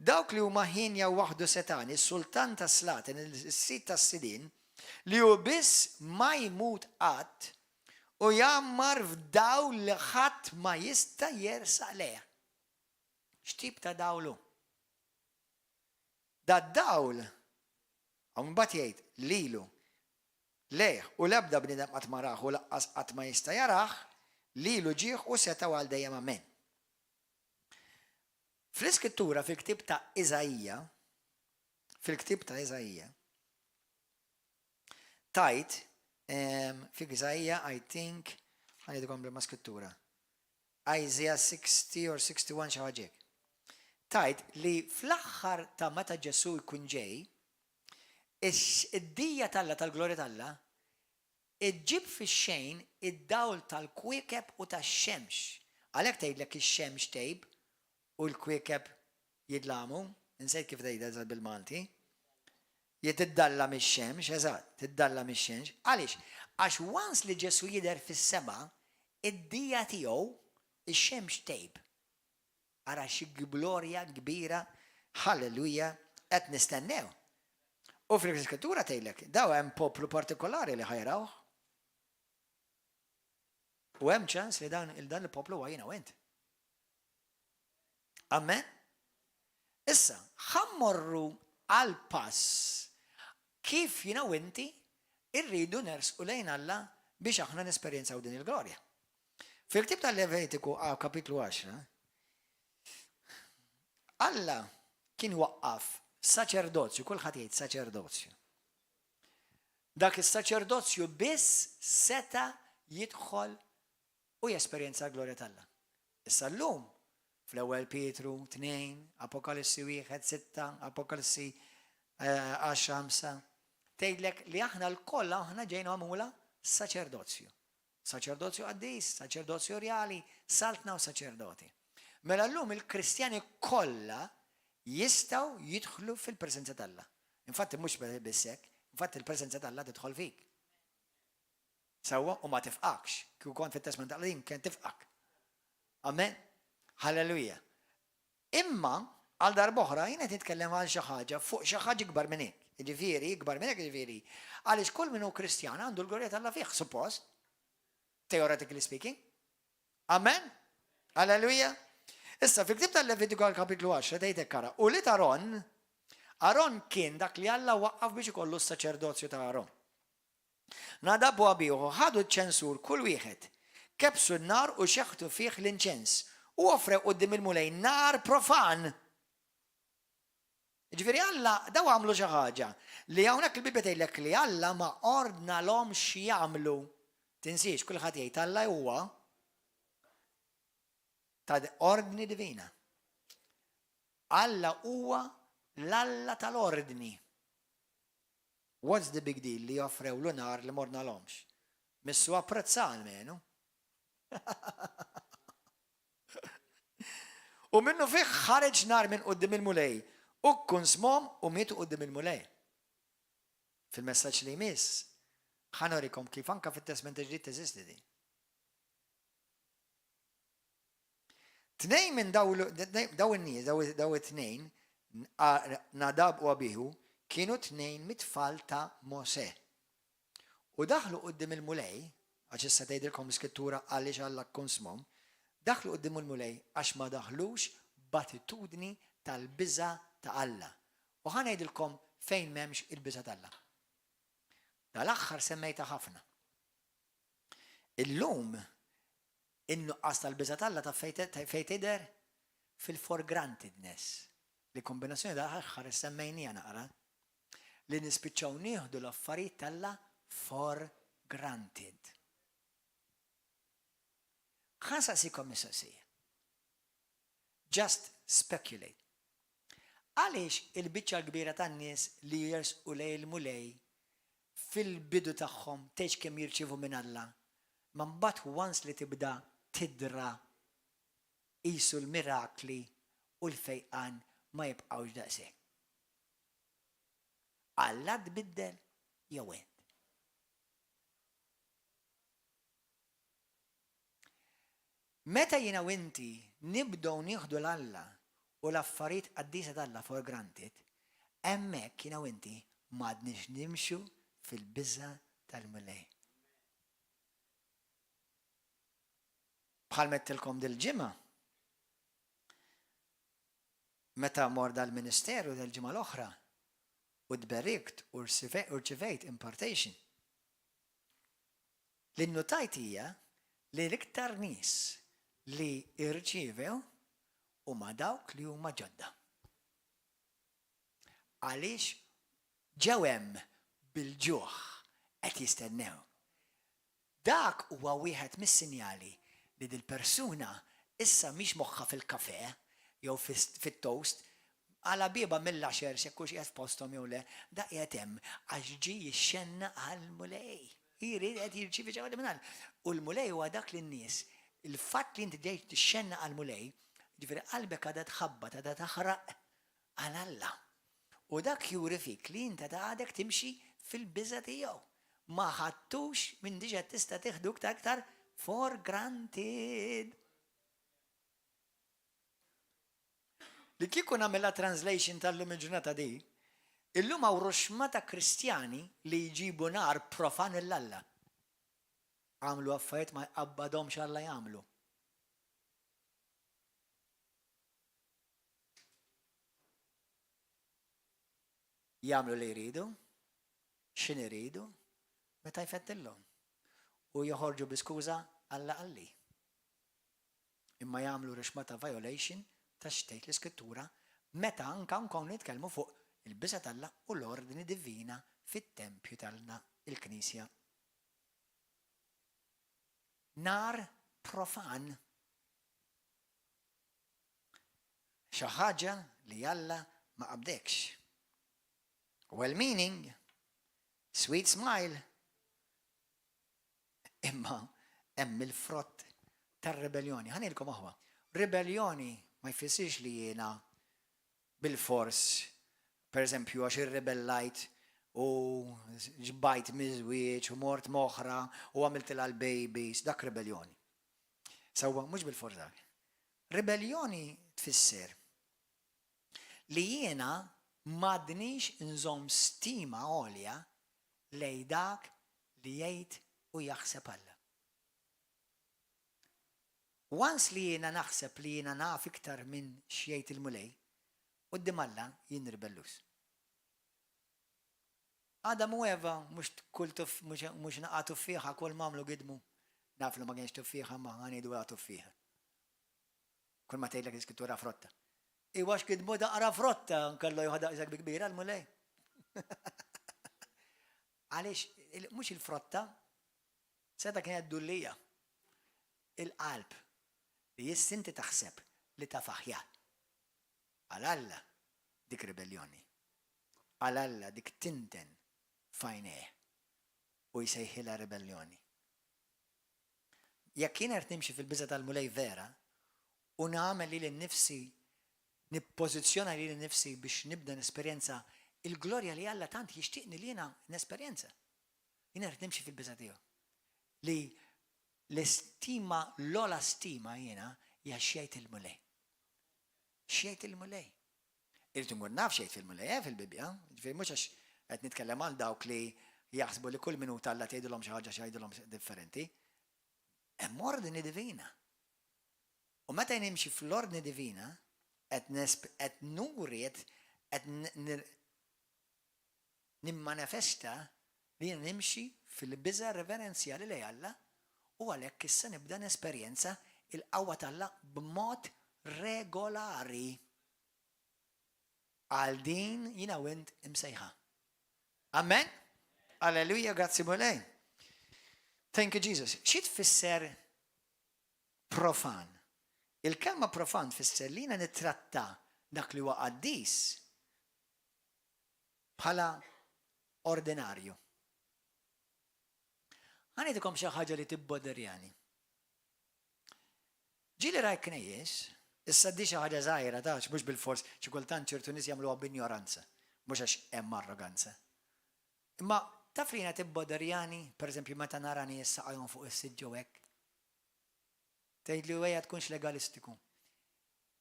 Dawk li huma ħinja waħdu setan, is-sultan ta' Slatin, is-sit tas-sidin, li hu biss ma jmut qatt u jammar f'dawl li ħadd ma jista' jersaq lejha. X'tip ta' dawlu? Da dawl, għam mbagħad jgħid lilu lejh u l-ebda bniedem qatt ma raħ u laqqas qatt ma jista' jaraħ, lilu ġieħ u seta' għal dejjem amen. Fl-Iskrittura fil-ktib ta' Iżajja, tajt, fil-Iżajja, I think, ħanidikom bl-ma skrittura, Isaiah 60 or 61 xaħġek. Tajt li fl-axħar ta' meta Ġesu jkun ġej, id-dija tal-Alla tal-glorja tal-Alla, iġġib fix-xejn id-dawl tal-kwiekeb u tax-xemx Għalhekk tgħidlek ix-xemx tgħib u l-kwiekeb jidlamu, insejt kif tgħidha bil-Malti. Tiddalla mix-xemx, eżatt, tiddalla mix-xemx. Għaliex? Għax once li Ġesu jidher fis-sema, id-dija tiegħu ix-xemx tgħib. Ara xi glorja kbira, halleluja, qed nistennew. U fil-Iskrittura tgħidlek, daw hemm poplu partikolari li ħajrawh. U hemm ċans li dan il-poplu huwa jiena u int. Amen? Issa, ħammorru għal pass kif jiena u inti irridu nersqu lejn Alla biex aħna nesperjenzaw din il-glorja. Fil-ktib tal-Levitiku kapitlu 10, Alla kien waqqaf saċerdozju, kulħadd jgħid saċerdozju. Dak is-saċerdozju biss seta jidħol u jesperjenza l-glorja tal-Alla. Issa llum fl-ewwel Pietru 2, Apokalissi 1-6, Apokalissi 10-5, tgħidlek li aħna l-kollha aħna ġejna magħmula saċerdozju. Saċerdozju qaddis, saċerdozju reali, saltna u saċerdoti. Mela llum il-Kristjani kollha jistgħu jidħlu fil-preżenza tal-Alla. Infatti mhux biss hekk, infatti il-preżenza tal-Alla tidħol fik. Sewwa u ma tifqakx, kieku kont fit-testament tal-qdim kien tifqak. Amen. Halleluja. Imma għal darb'oħra jiena titkellem għal xi ħaġa fuq xi ħaġa ikbar minn hekk. Jiġifieri, ikbar minn hekk jiġifieri. Għaliex kull min hu Kristjan għandu l-glorja tal-Alla fih, suppost. Theoretically speaking. Amen. Halleluja. Issa fil-ktib tal-Levitiku kapitlu 10 tgħidek kara. U li Aron kien dak li Alla waqqaf biex ikollu s-saċerdozju ta' Aron. Nadab u Abihu ħadu ċ-ċensur kull wieħed, kebsu n-nar u xeħtu fih l-inċens u offrew quddiem il-mulej nar profan. Ġifieri Alla daw għamlu xi ħaġa li hawnhekk il-Bibja tgħidlek li Alla ma ordnalhom xi jagħmlu. Tinsiex kulħadd jgħid Alla huwa ta' ordni divina. Alla huwa l-Alla tal-ordni. What's the big deal li joffrew l-nar li morna l-omx? Missu apprezzal menu. U minnu fih ħareġ nar minn qudiem il-mulej u kun smom u mietu qudiem il-mulej. Fil-messaġġ li jmiss, ħanorikom kif anka fit-Testament il-ġdid teżisti di. Tnejn minn daw in-nies, daw it-tnejn, Nadab u Abihu, kienu tnejn mit-tfal ta' Mosè. U daħlu qudiem il-mulej, għax issa tgħidilkom l-Iskrittura għaliex Alla kun smhom, daħlu qudiem il-mulej għax ma daħlux b'attitudni tal-biża' ta' Alla. U ħanejdilkom fejn m'hemmx il-biża' ta' Alla. Dal-aħħar semmejta ħafna. Illum in-nuqqas tal-biża' ta' Alla ta' fejn tidher fil-forgrantedness. Li kombinazzjoni dal-aħħar semmejnija naqra li nispiċċaw nieħdu l-affarijiet tal-Alla for granted. Ħansaqsikom mistoqsija. Just speculate. Għaliex il-biċċa l-kbira tan-nies li jersqu lejn il-mulej fil-bidu tagħhom tgħid kemm jirċievu minn Alla, ma mbagħad once li tibda tidra qisu l-mirakli u l-fejqan ma jibqgħux daqshekk. Alla tbiddel jew int. Meta jiena u inti nibdew nieħdu l-Alla u l-affarijiet qaddisa tal-Alla for granted, hemmhekk jiena u inti m'għadniex nimxu fil-biża' tal-mulej. Bħal mettilkom dil-ġimgħa, meta mor dal-ministeru dal-ġimgħa l-oħra u tberrikt u rċivejt impartation. L-innotajt hija li l-iktar nies li irċievew huma dawk li huma ġodda. Għaliex ġew hemm bil-ġuħ qed jistennew. Dak huwa wieħed mis-sinjali li dil-persuna issa mhix moħħha fil-kafè jew fit-toast għala bieba mill-10 sekkux qiegħed f'posthom jew le, dak qiegħed hemm għax ġie jixxenna għall-mulej. Jrid qed jirċievi ġewwa minn. U l-mulej huwa dak li n-nies il-fatt li inti ġej tixxenna għal-mulej, ġifieri qalbek għadha tħabbat, għadha taħraq għal Alla. U dak juri fik li inti għadek timxi fil-biża tiegħu. Ma ħadtux minn diġà tista' tieħdu aktar for granted. Li kieku nagħmilha translation tal-lum il-ġurnata di, illum hawn ruxma ta' Kristjani li jġibu nar profan il-Alla. Għamlu affarijiet ma jqabbadhomx Alla jagħmlu. Jagħmlu li jridu, x'in iridu, meta jfettillhom. U joħorġu bi skuża Alla qalli. Imma jagħmlu ruxma ta' violation ta' xtejt l-Iskrittura meta anke nkunu nitkellmu fuq il-biża' tal-Alla u l-ordni divina fit-tempju tal-na il-Knisja. Nar profan. Xi ħaġa li Alla ma qabdekx. Well-meaning, sweet smile. Imma hemm il-frott tar-rebellioni. Ħanilkom aħwa. Rebellioni ma jfissirx li jiena bil-fors, per eżempju, għax irrebellajt u ġbajt miżwieġ u mort moħra u għamiltilha l-babies, dak rebellioni. Sewwa mhux bil-fors dak. Rebellioni tfisser li jiena m'għadniex nżomm stima għolja lejn dak li jgħid u jaħseb Alla. Once li jiena naħseb li jiena naf iktar minn x'jgħid il-mulej, quddiem Alla jien rebellus. Adam u Eva mhux naqa' tuffieħa kull m'għamlu gidmu. Naflu ma kienx tuffieħa ma ngħidu għa tuffieħa. Kull ma tgħidlek l-Iskrittura frotta. Iwa x'kidmu daqra frotta nkellu jħodaq isek bi kbira l-mulej. Għaliex mhux il-frotta, seta kienet dullija. Il-qalb li jissinti taħseb li ta' faħjat. Għal Alla dik rebellioni. Għal Alla dik tinten fajnejh u jsejħilha rebellioni. Jekk jien qed nimxi fil-biża' tal-mulej vera u nagħmel li nnifsi nippożizzjona li nnifsi biex nibda nesperjenza il-glorja li Alla tant jixtieqni li jiena nesperjenza. Jien qed nimxi fil-biża' tiegħu. Li l-istima, l-ola stima jiena hija xejt il-mulej. Xejt il-mulej. Irrid nkun naf xejt fil-mulej, fil-Bibja, ġifieri mhux għax qed nitkellem għal dawk li jaħsbu li kull minuta Alla tgħidulhom xi ħaġa jgħidulhom differenti. Hemm ordni divina. U meta nimxi fl-ordni divina, qed nuri qed nimmanifesta li nimxi fil-biża' reverenzjali lejn Alla u għalhekk issa nibda nesperjenza il-qawwa tal-Alla b'mod regolari. Għal din jiena u int imsejħa. Amen? Alleluja, grazzi mulej. Thank you Jesus. Xi tfisser profan? Il-kelma profan tfisser li jiena nittratta dak li huwa qaddis bħala ordinarju. Għanidikom xi ħaġa li tibboderjani. Ġieli rajt knejjes, issa di xi ħaġa żgħira tax mhux bil-fors xi kultant ċertu nies jagħmluha b'ignoranza, mhux għax hemm arroganza. Imma taf li jiena tibboderjani, pereżempju meta nara nies saqajhom fuq is-siġġu hekk. Tgħidli wejja tkunx legalistiku.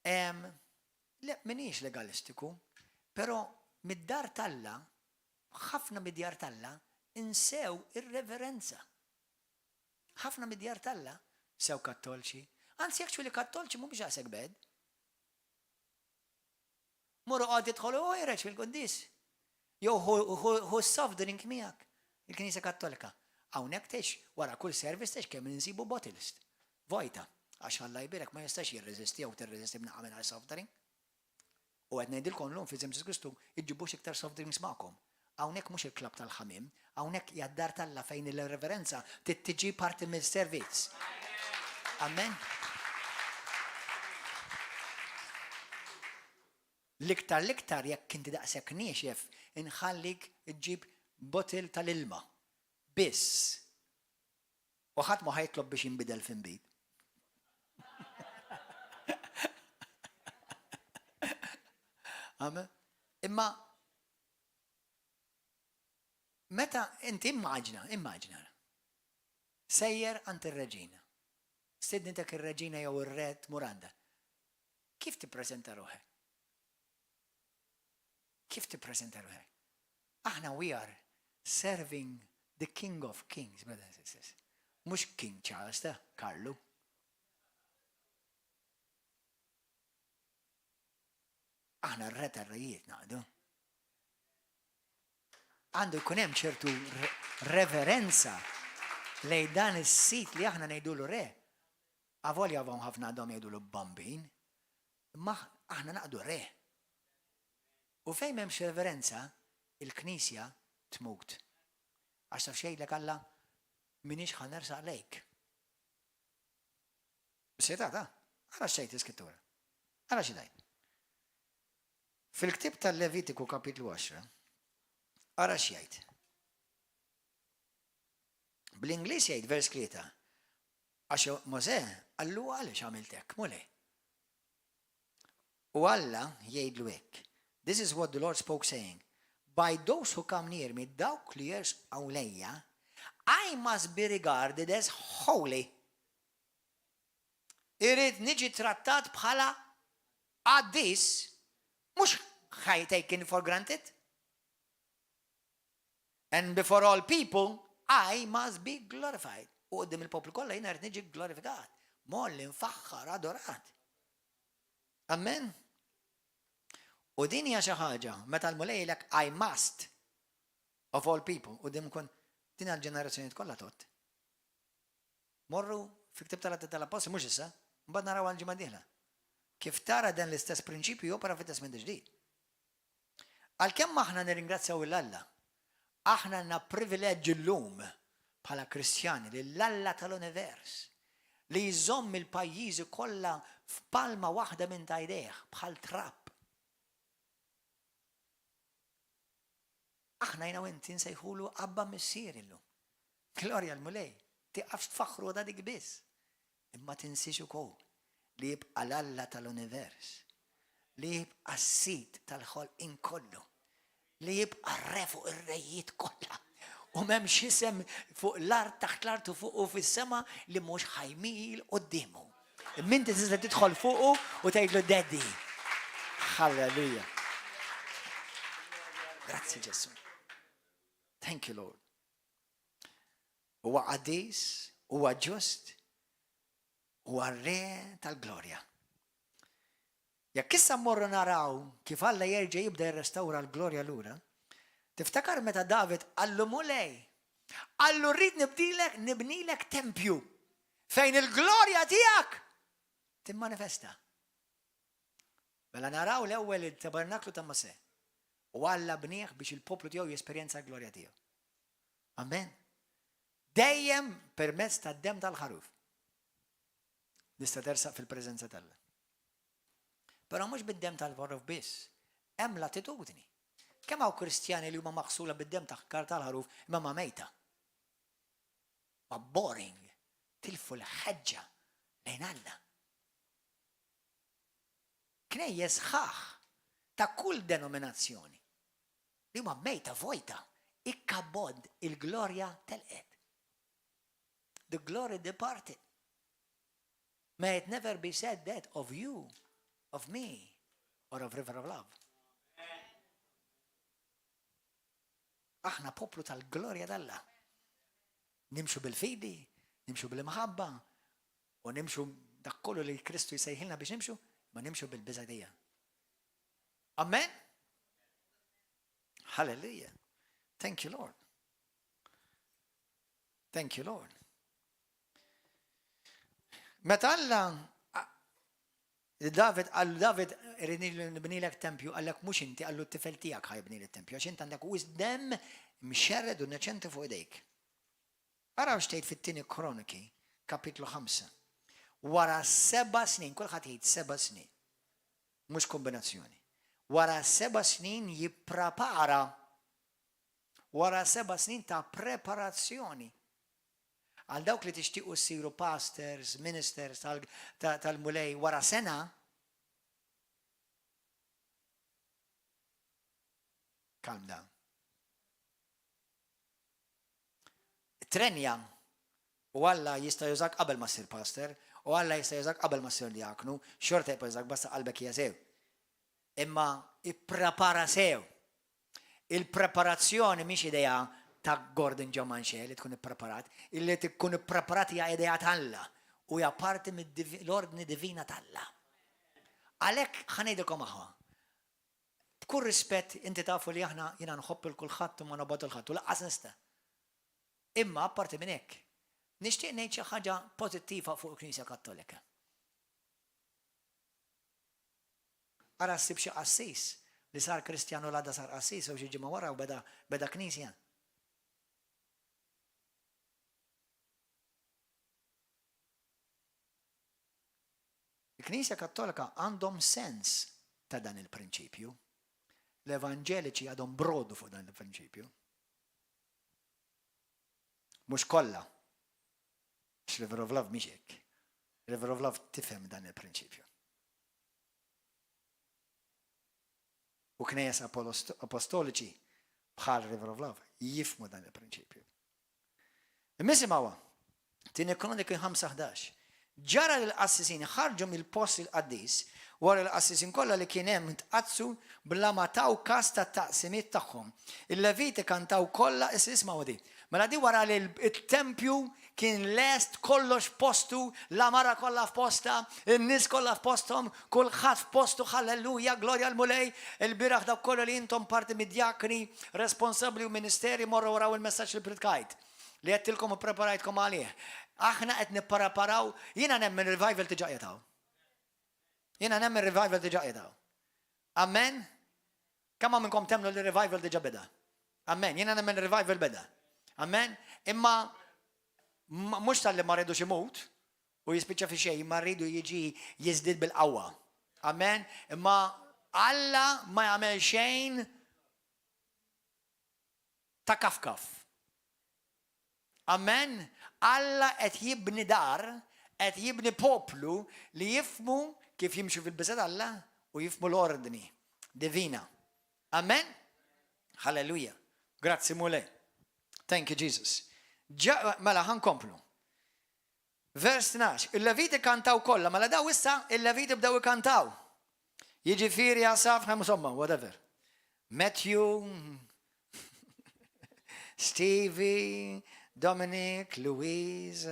Le, minix legalistiku, però mid-dar tal-Alla, ħafna mid-djar tal-Alla, insew ir-reverenza. ħafna mid-djar tal-Alla sew kattolċi. Anzi, jekk li kattolċi mhumiex għasek bed. Muru qgħod jidħolu jreġ fil-qudies. Jew hu soft drink miegħek. Il-Knisja Kattolika. Hawnhekk tgħix wara kull service tgħix kemm insibu bottles. Vojta, għax Alla jbirek ma jistax jirreżisti jew tirreżisti b'naqqa minn soft drink. U qed ngħidilkom llum fi Żemġ Kristu iġġibux iktar soft drinks magħkom. Hawnhekk mhux il-klab tal-ħamim, hawnhekk hija d-dar tal-Alla fejn il-reverenza tiġi parti mill-servizz. Amen. L-iktar jekk inti daqshekk niexef inħallik iġġib bottle tal-ilma. Biss. U ħadd ma ħajtlob biex jinbidel f'inbid. Amen. Imma meta inti immaġina. Sejjer għand ir-reġina. Stednitek ir-reġina jew ir-re tmur għandha. Kif tippreżenta ruħek? Kif tippreżenta ruħek? Aħna we are serving the King of Kings, brothers and sisters. Mhux King Charles ta' Karlu. Aħna r-re tar-rejiet naqdu. Għandu jkun hemm ċertu reverenza lej dan is-sit li aħna ngħidulu re. Avolja għavhom ħafna għadhom jgħidulu bambin, imma aħna naqdu re. U fejn m'hemmx reverenza, il-Knisja tmut. Għax taf xejlek Alla minix ħanersaq lejk. B'setata, ara xejt iskrittura. Ara xi dajt. Fil-ktib tal-Levitiku kapitlu 10, ara x'jgħid. Bl-Ingliż jgħid vers 3. Għax Mosè għallu għaliex għamiltek, mole. U Alla jgħidlu hekk. This is what the Lord spoke saying. By those who come near me, dawk li jersqgħu lejja, I must be regarded as holy. Irid niġi trattat bħala għaddis, mhux taken for granted. And before all people, I must be glorified. U għoddim il-poplu kollha jiena rrid niġi glorifikat. Molli nfaħħar adorat. Amen. U din hija xi ħaġa meta l-mulejlek I must of all people u dim kun din għall-ġenerazzjonijiet kollha tot. Morru fi ktib tal-Apostli mhux issa, mbagħad naraw għall-ġimgħa dieħla. Kif tara dan l-istess prinċipju opera fit-Testament ġdid. Għalkemm aħna nirringrazzjaw il-Alla, aħna għandna privileġġ illum bħala Kristjani li l-Alla tal-Univers li jżomm il-pajjiżi kollha f'palma waħda minn tajdejh bħal trapp. Aħna jina inti nsejħulu Abba Missier illum. Glorja l-mulej. Tiqafx tfaħru da dik biss. Imma tinsix ukoll li jibqa l-Alla tal-Univers. Li jibqa s-sit tal-ħolqien kollu. Li jibqa r-re fuq ir-rejiet kollha. U m'hemmx isem fuq l-art taħt l-art u fuq u fis-sema li mhux ħajmil qudiemu. Minti tista' tidħol fuqu u tgħidlu Daddy. Halleluja. Grazzi Ġesu. Thank you, Lord. Huwa qadis, huwa ġust, huwa re tal-glorja. Jekk issa mmorru naraw kif Alla jerġa' jibda jirrestawra l-glorja lura, tiftakar meta David qallu mulej, qallu rrid nibnilek tempju fejn il-glorja tiegħek timmanifesta. Mela naraw l-ewwel il-tabernaklu ta' Mosè. U Alla bnieħ biex il-poplu tiegħu jesperjenza l-glorja tiegħu. Amen. Dejjem permezz tad-dem tal-ħaruf. Nista' tersaq fil-preżenza tal-Alla. Però mhux bid-dem tal-ħaruf biss, hemm l-attitudni. Kemm hawn Kristjani li huma maħsula bid-dem tal-ħaruf imma ma mejta. Ma boring, tilfu l-ħeġġa lejn Alla. Knejjes sħaħ ta' kull denominazzjoni li huma mejta vojta ikkabod il-glorja telqet. The glory departed. May it never be said that of you, of me, or of River of Love. Aħna poplu tal-glorja d'Alla. Nimxu bil-fidi, nimxu bil-imħabba, u nimxu dak kollu li Kristu jsejħilna biex nimxu, ma nimxu bil-biżadija. Amen? Hallelujah. Thank you, Lord. Thank you, Lord. Meta Alla David irid nibnilek tempju, għallek mhux inti għallu t-tifel tiegħek ħajbnilek tempju, għax inti għandek wisdem mxerred u neċenti fuq idejk. Araw xtejt fit-tieni Kroniki, kapitlu 5. Wara 7 snin, kulħadd jgħid 7 snin. Mhux kombinazzjoni. Wara 7 snin jipprepara. Wara 7 snin ta' preparazzjoni. Għal dawk li tixtiequ ssiru pastors, ministers tal-mulej wara sena, Calm down. Trenja u Alla jista' jużak qabel ma ssir pastor, u Alla jista' jużak qabel ma ssir diaknu, xorta jibqa' jużak basta qalbek hija sew. Imma ipprepara sew. Il-preparazzjoni mhix idea ta' Gordon John Manshell li tkun ippreparat, illi tkun ippreparat hija idea t'Alla u hija parti mill-ordni divina t'Alla. Għalhekk ħanejdilkom aħwa. B'kull rispett inti tafu li aħna jiena nħobb il-kulħadd u ma nobgħod il-ħadd u laqqas nista'. Imma apparti minn hekk, nixtieq ngħid xi ħaġa pożittiva fuq il-Knisja Kattolika. Ara ssib xi qassis li sar Kristjan u l-għadha sar qassis u xi ġimgħa wara u beda knisja. Il-Knisja Kattolika għandhom sens ta' dan il-prinċipju. L-Evanġeliċi għadhom brodu fuq dan il-prinċipju. Mhux kollha. River of Love mhix hekk. River of Love tifhem dan il-prinċipju. U knejjes apostoliċi bħal River of Love jifhmu dan il-prinċipju. Immisimgħuha, tieni Kroniki 5:11. Ġara l-qassisin ħarġu mill-post il-qaddis wara l-qassisin kollha li kien hemm tqazzu bla ma taw każ tat-taqsimiet tagħhom. Il-Leviti kantaw kollha isma'u di. Mela di wara li l-tempju kien lest kollox postu, l-amara kollha f'posta, in-nies kollha f'posthom, kulħadd f'postu, halleluja, glorja l-mulej, il-biraħ dak kollu li intom parti mid-djakni, responsabbli u ministeri morru waraw il-messaġġ li pridkajt. Li għedtilkom u preparajtkom għalih. Aħna qed nippreparaw, jiena nemmen revival tiġa jetaw. Jiena nemmen revival tiġa jetaw. Amen? Kemm minnkom temnu li revival tiġa beda? Amen. Jiena nemmen revival beda. Amen? Imma mhux tal-li ma rridux imut u jispiċċa fi xejn, ma rridu jiġi jiżdied bil-qawwa. Amen? Imma Alla ma jagħmel xejn ta' kafkaf. Amen? Alla qed jibni dar, qed jibni poplu li jifmu kif jimxu fil-biża Alla u jifmu l-ordni divina. Amen? Halleluja. Grazzi mulej. Thank you Jesus. Mela ħankomplu. Vers 12. Il-Leviti kantaw kollha, mela daw issa il-Leviti bdew ikantaw. Jiġifieri Asaf, insomma, whatever. Matthew, Stevie, Dominic, Louise,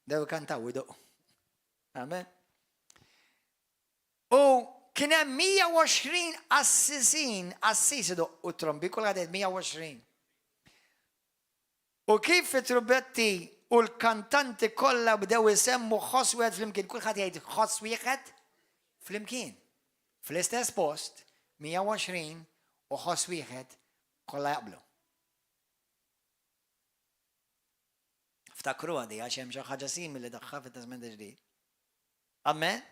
dew kantaw idu. Amen. U kien hemm 120 assisi u trombi kull għadet 120. U kif it-trubetti u l-kantanti kollha bdew isemmu ħoss wieħed flimkien, kulħadd jgħid ħoss wieħed flimkien. Fl-istess post 120 u ħoss wieħed kollha jaqblu. Ftakru għadi, għax hemm xi ħaġa simili daħħa fit-tazmin ġdid. Amen?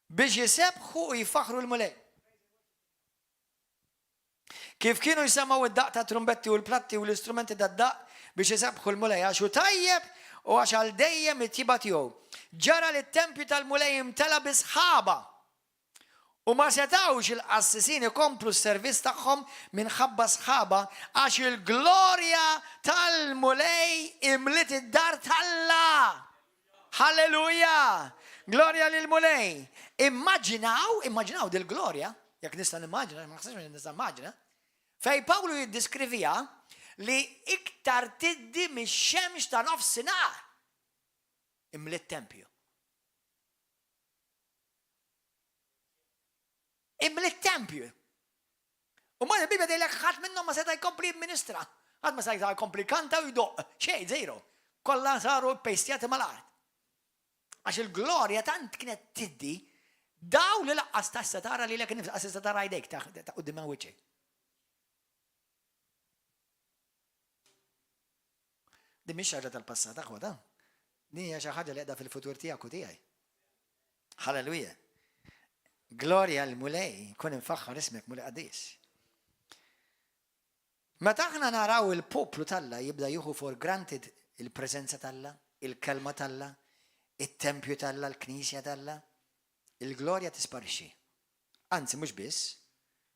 Biex jisebħu u jifaħru l-mulej. Kif kienu jisemgħu id-daq ta' trumbetti u l-platti u l-istrumenti tad-daq biex jisebħu l-mulej għax hu tajjeb u għax għal dejjem it-tiba tiegħu. Ġara li t-tempju tal-mulej imtela bi sħaba u ma setawx il-qassisin ikomplu s-servizz tagħhom minħabba sħaba għax il-glorja tal-mulej imlit id-dar tal-la. Halleluja! Glorja lil-mulej. Immaġinaw dil-glorja, jekk nista' nimmaġina, ma ħsibx nista' nimmaġina, fej Pawlu jiddiskrivija li iktar tiddi mix-xemx ta' nofsinhar imlit tempju. Imlit tempju. U ma l-Bibja dejlek ħadd minnhom ma seta' jkompli ministra. Ħadd ma seta' jkompli kanta u jdoq. Xejn, zero. Kollha saru pejstjati mal-art. Għax il-glorja tant kienet tiddi daw li laqqas ta' s-satara li l-ek nifs għas s-satara għajdek ta' uddima wiċi. Di miex ħaġa tal-passat, aħwa. Din hija xi ħaġa li għedha fil-futur tiegħek u tiegħi. Halleluja. Glorja l-mulej, kun infaħħar ismek mulej qaddis. Meta aħna naraw il-poplu Alla jibda jieħu for granted il-preżenza Alla, il-kelma Alla, it-tempju Alla, l-knisja Alla, il-glorja tisparixxi. Anzi mhux biss,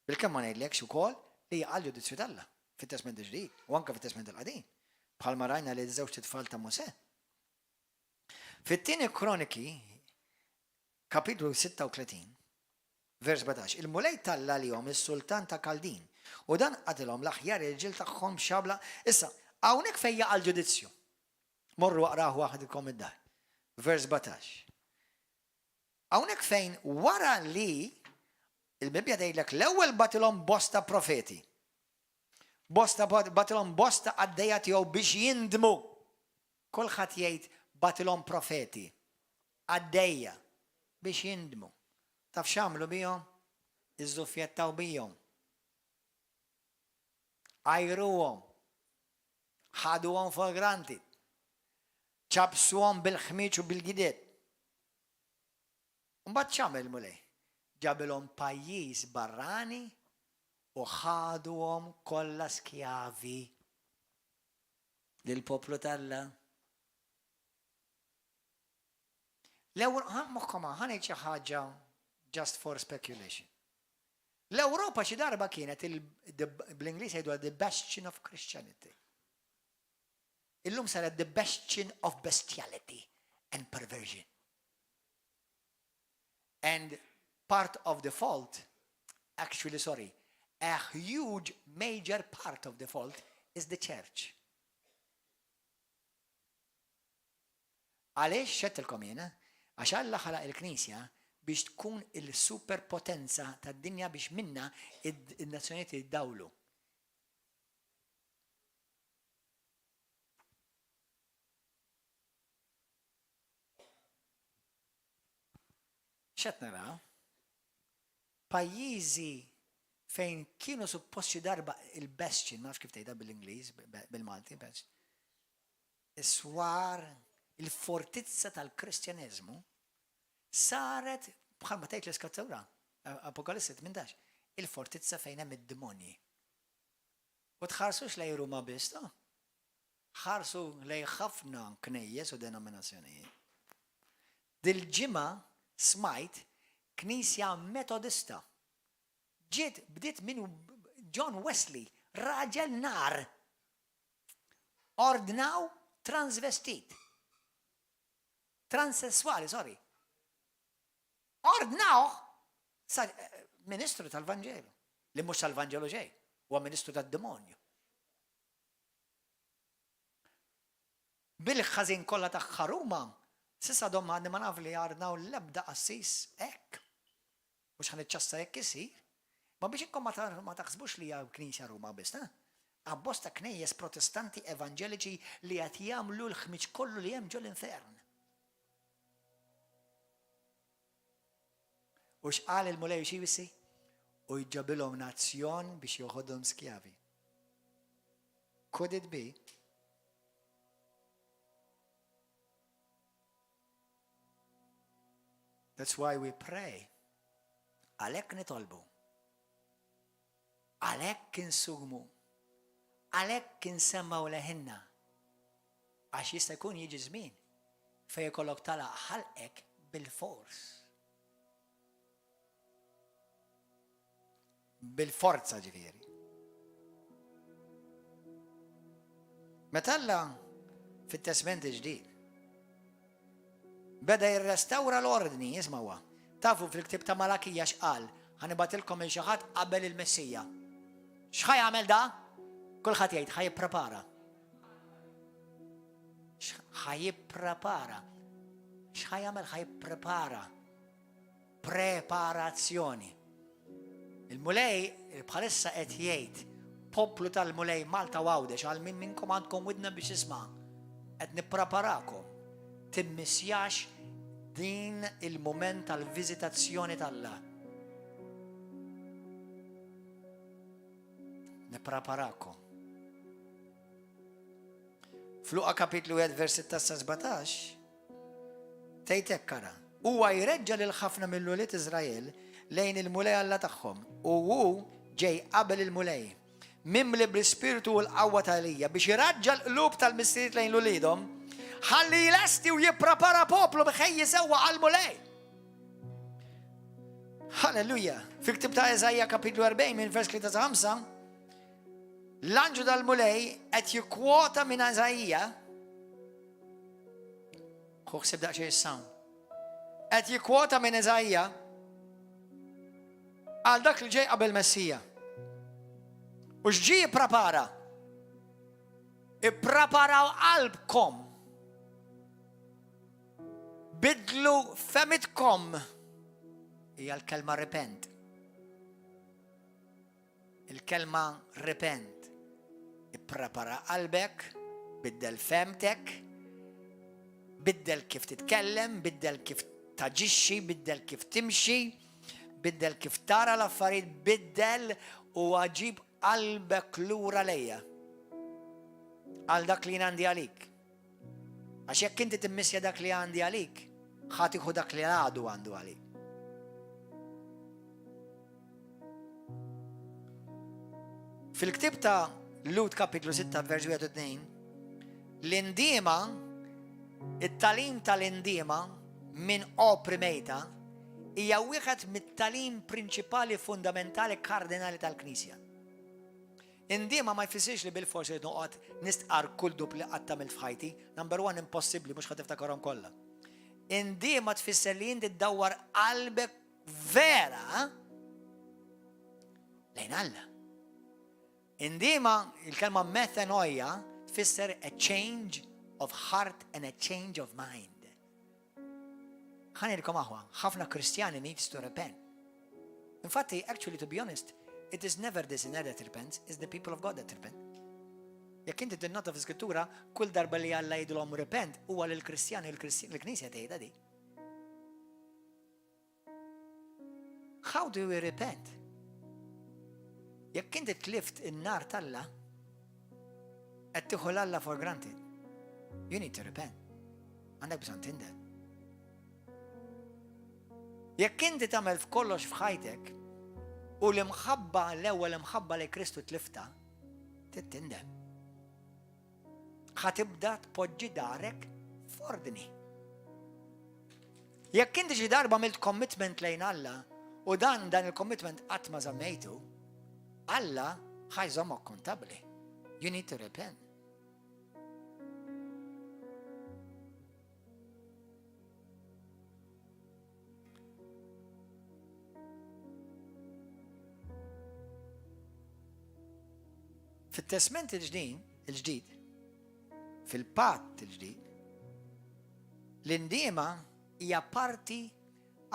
bil-kemm ma ngħidlekx ukoll li għal ġudizzju talla fit-Testament il-ġdid u anke fit-Testament il-qadim. Bħalma rajna li żewġ titfal ta' Mosè. Fit-tieni Kroniki, kapitlu 36, vers 17, il-mulej talla lihom is-sultan ta' Kaldin u dan qatilhom l-aħjar il-ġil tagħhom xabla. Issa, hawnhekk fejn jaqa' l-ġudizzju. Morru waqraħ waħedkom id-dar. Vers 17. Hawnhekk fejn wara li il-Bibja tgħidlek l-ewwel batilhom bosta profeti. Batilhom bosta għaddejja tiegħu biex jindmu. Kulħadd jgħid batilhom profeti. Għaddejja biex jindmu. Taf x'għamlu bihom? Iżżuffjettaw bihom. Għajruhom. Ħaduhom for granted. ċabsuhom bil-ħmiċ u bil-gidiet. Mbagħad x'għamel mulej? Ġabilhom pajjiż barrani u ħaduhom kollha skjavi lill-poplu talla. Moħħoma ħanejt xi ħaġa just for speculation. L-Ewropa xi darba kienet bl-Ingliż jgħidu the bastion of Christianity. Illum saret the bastion of bestiality and perversion. And part of the fault, actually, a huge, major part of the fault is the church. Għaliex xettilkom jiena? Għax Alla ħalaq il-Knisja biex tkun il-superpotenza tad-dinja biex minna id-nazzjonijiet jiddawlu. X'qed naraw? Pajjiżi fejn kienu supposti darba il-bastion, ma nafx kif tgħidha bil-Ingliż, bil-Malti, is-swar, il-fortizza tal-Kristjaneżmu saret bħalma tgħid l-Iskazzatura, Apokalissi 18, il-fortizza fejn hemm id-demonji. U tħarsux lej Ruma biss, ħarsu lej ħafna knejjes u denominazzjonijiet. Dil-ġimgħa smajt knisja metodista. Bdiet minnu John Wesley, raġel nar. Ordnaw transvestit. Transsessuali, Ordnaw ministru tal-Vangelu. Li mhux tal-Vangelu ġej, huwa ministru tad-demonju. Bil-ħażin kollha tagħha Ruma, sissa domma għadni ma naf li għarnaw l-ebda qassis hekk. Mhux ħaniċċassa hekk isir. Ma biex inkom ma taħsbux li hija Knisja Ruma biss, abbosta knejjes protestanti evanġeliċi li qed jagħmlu l-ħmiġ kollu li hemm ġol infern. U x'qal il-mulej xi wissi? U jġabilhom nazzjon biex joħodhom skjavi. Could it be? That's why we pray. Għalhekk nitolbu. Għalhekk insugmu. Għalhekk insemmaw leħinna. Għax jista' jkun jiġi żmien fejn ikollok talaq ħalqek bil-fors. Bil-forza ġifieri. Meta Alla fit-Testament il-ġdid beda jirrestawra l-ordni, jismawa. Tafu fil-ktib ta' Malakija x'qal, ħanibatilkom il xi ħadd qabel il-Messija. X'ħajjagħmel da? Kulħadd jgħid ħajjipprepara. Ħajjipprepara. X'ħajjagħmel ħajjipprepara. Preparazzjoni. Il-mulej bħalissa qed jgħid poplu tal-mulej Malta Għawdex għal min minnkom għandkom widna biex isma' qed nippreparakom. Timmissjax din il-moment tal-viżitazzjoni tal-Alla. Nippreparakom. Fluqa kapitlu 1 verset 17 tgħid hekk ara. Huwa jreġġa' lil ħafna mill-uliet Iżrael lejn il-mulej Alla tagħhom u hu ġej qabel il-mulej. Mimli bl-ispirtu u l-qawwa tal-Elija biex iraġġa l-qlub tal-mistieriet lejn l-uliedhom ħalli lesti u jipprepara poplu bħej jisewwa għal-mulej. Halleluja. Fil-ktib ta' Eżajja kapitlu 40 minn vers 3-5 L-anġu tal-mulej qed jikkwota minn Eżajija. Ħuħsib daqsxejn is-sound. Qed jikkwota minn Eżajija għal dak li ġej qabel Messija. U x'ġie jipprepara? Ippreparaw qalbkom. Bidlu femitkom. Hija l-kelma repent. Il-kelma repent. Ipprepara qalbek, biddel femtek, biddel kif titkellem, biddel kif taġixxi, biddel kif timxi, biddel kif tara l-affarijiet, biddel u ġib qalbek lura lejja. Għal dak li għandi għalik. Għax jekk inti timmissja dak li għandi għalik, ħatiħu dak li għadu għandu għalik. Fil-ktib ta' Lut kapitlu 6 vers 2, l-indiema, it-talim tal-indiema minn oprimejta hija wieħed mit-talim prinċipali fundamentali kardinali tal-Knisja. Indiema ma jfissirx li bil-forsi li noqgħod nistqar kull dubli qatt tagħmel f'ħajti, number one impossibbli mhux ħadd tiftakarhom kollha. Indiema tfisser li inti ddawwar qalbek vera lejn Alla. Indiema il-kelma metanoia tfisser a change of heart and a change of mind. Ħanilkom aħwa, ħafna Kristjani needs to repent. Infatti, actually, to be honest, it is never the sinner that repents, it's the people of God that repent. Jekk inti tinnota fl-Skrittura, kull darba li Alla jgħidulhom repent huwa lill-Kristjani l-Knisja tgħidha di. How do we repent? Jekk inti tlift in-nar tal-Alla, qed tieħu l-Alla for granted. You need to repent. Għandek bżonn tindem. Jekk inti tagħmel f'kollox f'ħajtek u l-imħabba l-ewwel imħabba li Kristu tlifta, tindem. Ħatibda tpoġġi darek f'ordni. Jekk inti xi darba għamilt commitment lejn Alla u dan il-commitment qatt ma żammejtu, Alla ħajżommok kontabli. You need to repent. Fit-testament il-ġdid, fil-patt il-ġdid, l-indiema hija parti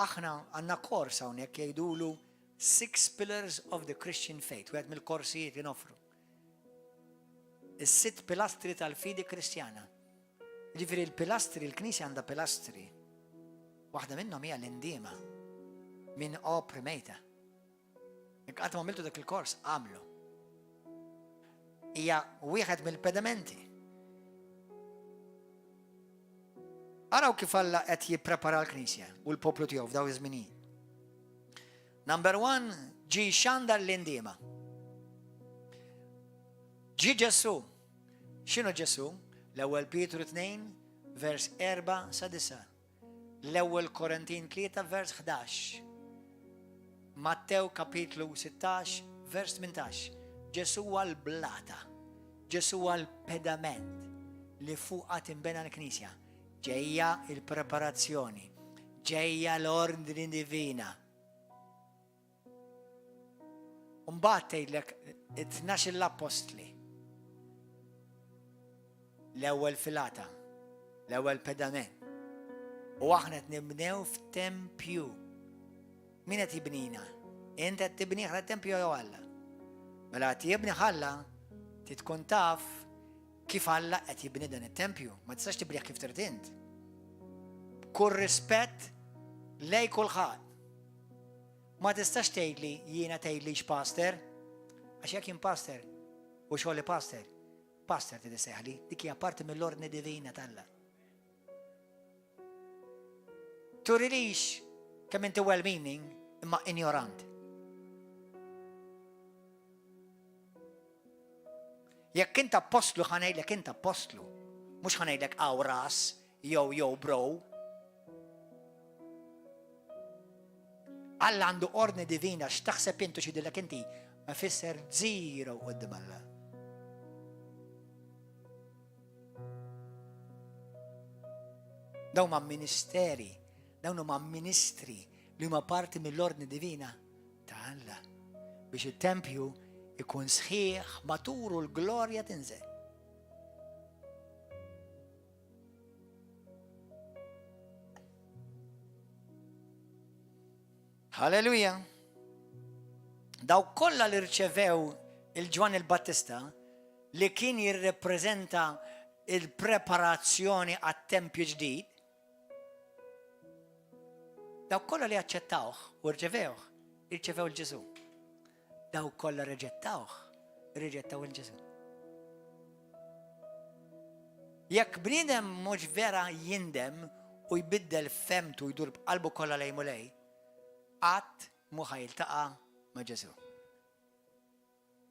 aħna għandna kors hawnhekk jgħidulu 6 pillars of the Christian faith, wieħed mill-korsijiet li nofru. Is-sitt pilastri tal-fidi Kristjana. Ġifieri l-pilastri, l-Knisja għandha pilastri. Waħda minnhom hija l-indiema minn oprimejta. Jekk qatt ma għamiltu dak il-kors, għamlu. Hija wieħed mill-pedamenti. Araw kif Alla qed jipprepara l-Knisja u l-poplu tiegħu f'daw iż-żminijiet. Number 1, ġi xandar l-indiema. Ġi Ġesu. X'inhu Ġesu? L-ewwel Pietru 2, vers 4 sa 9. L-ewwel Korintin 3, vers 11. Mattew kapitlu 16, vers 18. Ġesu huwa l-blata. Ġesu huwa l-pedament li fuqha tinbena l-Knisja. Ġejja il-preparazzjoni. Ġejja l-ordni divina. Mbagħad tgħidlek it-12 l-apostli. L-ewwel filata, l-ewwel pedament. U aħna qed nibnew f'tempju. Min qed jibnina? Int qed tibnih għat-tempju jew Alla? Mela qed jibni Alla, tkun taf kif Alla qed jibni dan it-tempju. Ma tistax tibnieh kif trid int. Kull rispett lej kulħadd. Ma tistax tgħidli jiena tgħidli x'pastor, għax jekk jien pastor u xogħli pastor tidisejħli, dik hija parti mill-ordni divina tal-Alla. Turilix kemm inti well-meaning imma ignorant. Jekk int apostlu ħanejdlek int apostlu, mhux ħanejdlek ras jew bro. Alla għandu ordni divina x'taħseb intu x'jidilek inti ma fisser zero quddiem Alla. dawn ma' ministeri, dawn huma ministri li huma parti mill-ordni divina ta' Alla biex it-tempju ikun sħiħ matur u l-glorja tinżel. Halleluja! Daw kollha li rċevew il-Ġwan il-Battista li kien jirrepreżenta il-preparazzjoni għat-tempju ġdid, daw kollha li aċċettawh u rċevewh, irċevew il-Ġesu. Daw kollha riġettawh, riġettaw il-Ġesu. Jekk bniedem mhux vera jindem u jbiddel femtu jdur b'qalbu kollha lejn u lejn, qatt mhu ħajiltaqa' ma' Ġesu.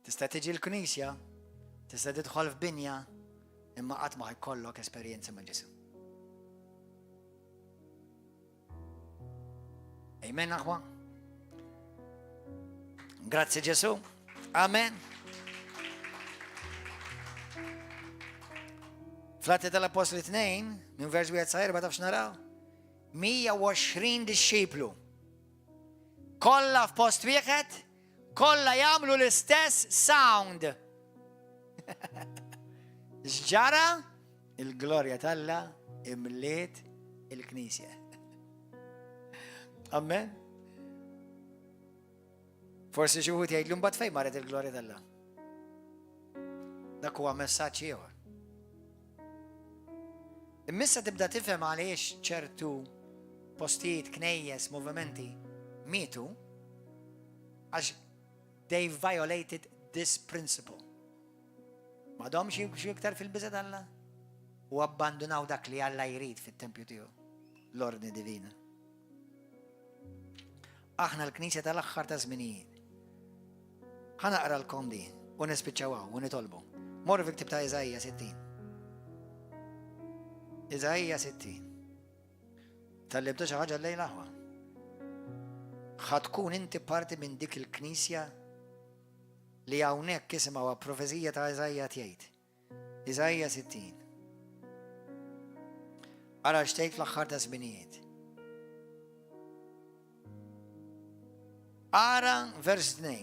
Tista' tiġi l-Knisja, tista' tidħol f'binja, imma qatt ma ħajkollok esperjenza ma' Ġesu. Amen, aħwa. Grazzi Ġesu. Amen. Fl-Atti tal-Apostoli 2, minn vers 1-4 tafx naraw? 120 disċiplu. Kollha f'post wieħed, kollha jagħmlu l-istess sound. X'ġara? Il-glorja t'Alla imliet il-Knisja. Amen. Forsi xi wħud jgħidlu mbagħad fejn marret il-glorja t'Alla. Dak huwa messaġġ ieħor. Immissa tibda tifhem għaliex ċertu postijiet, knejjes, movimenti mietu għax they violated this principle. Ma domx xi iktar fil-biża t'Alla u abbandunaw dak li Alla jrid fit-tempju tiegħu, l-ordni divina. Aħna l-Knisja tal-aħħar ta' żminijiet. Ħanaqra l-kom di u nispiċċawha u nitolbu. Morru fil-ktib ta' Eżajja 60. Eżajja 60. Tal-libdu xi ħaġa lejn aħwa. ħatkun inti parti minn dik il-Knisja li hawnhekk isimgħuha profezija ta' Eżajja tgħid. Eżajja 60. Ara xtejt fl-aħħar ta' żminijiet. Ara vers 2.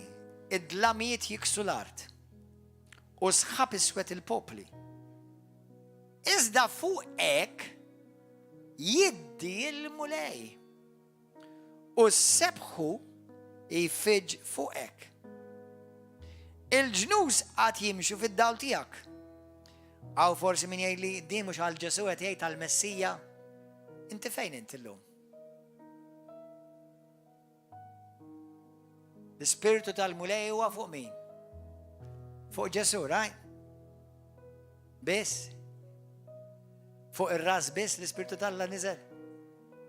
Id-dlamijiet jiksu l-art u sħab iswed il-popli. Iżda fuq hekk jiddi l-mulej u s-sebħu jfiġ fuq hekk. Il-ġnus għad jimxu fid-dawl tiegħek. Aw forsi min jgħidli din mhux għal Ġesu qed jgħid għall-Messija. Inti fejn inti llum? L-ispirtu tal-mulej huwa fuq min? Fuq Ġesu, right? Biss. Fuq ir-ras biss l-ispirtu tal-Alla niżel.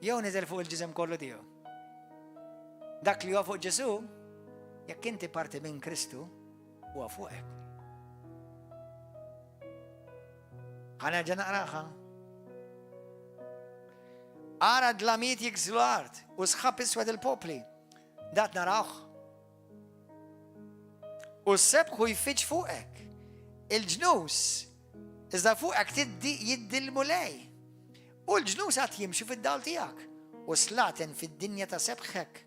Jew niżel fuq il-ġisem kollu tiegħu. Dak li huwa fuq Ġesu, jekk inti parti minn Kristu, huwa fuqek. Ħanerġa' naqraha. Ara dlamijiet jikslu l-art u sħab iswed il-popli. Dat narawh. U s-sebħu jfiġ fuqek. Il-ġnus, iżda fuqek jiddi l-mulej. U l-ġnus għat jimxu fid-dawl tiegħek. U slaten fid-dinja ta' sebħek.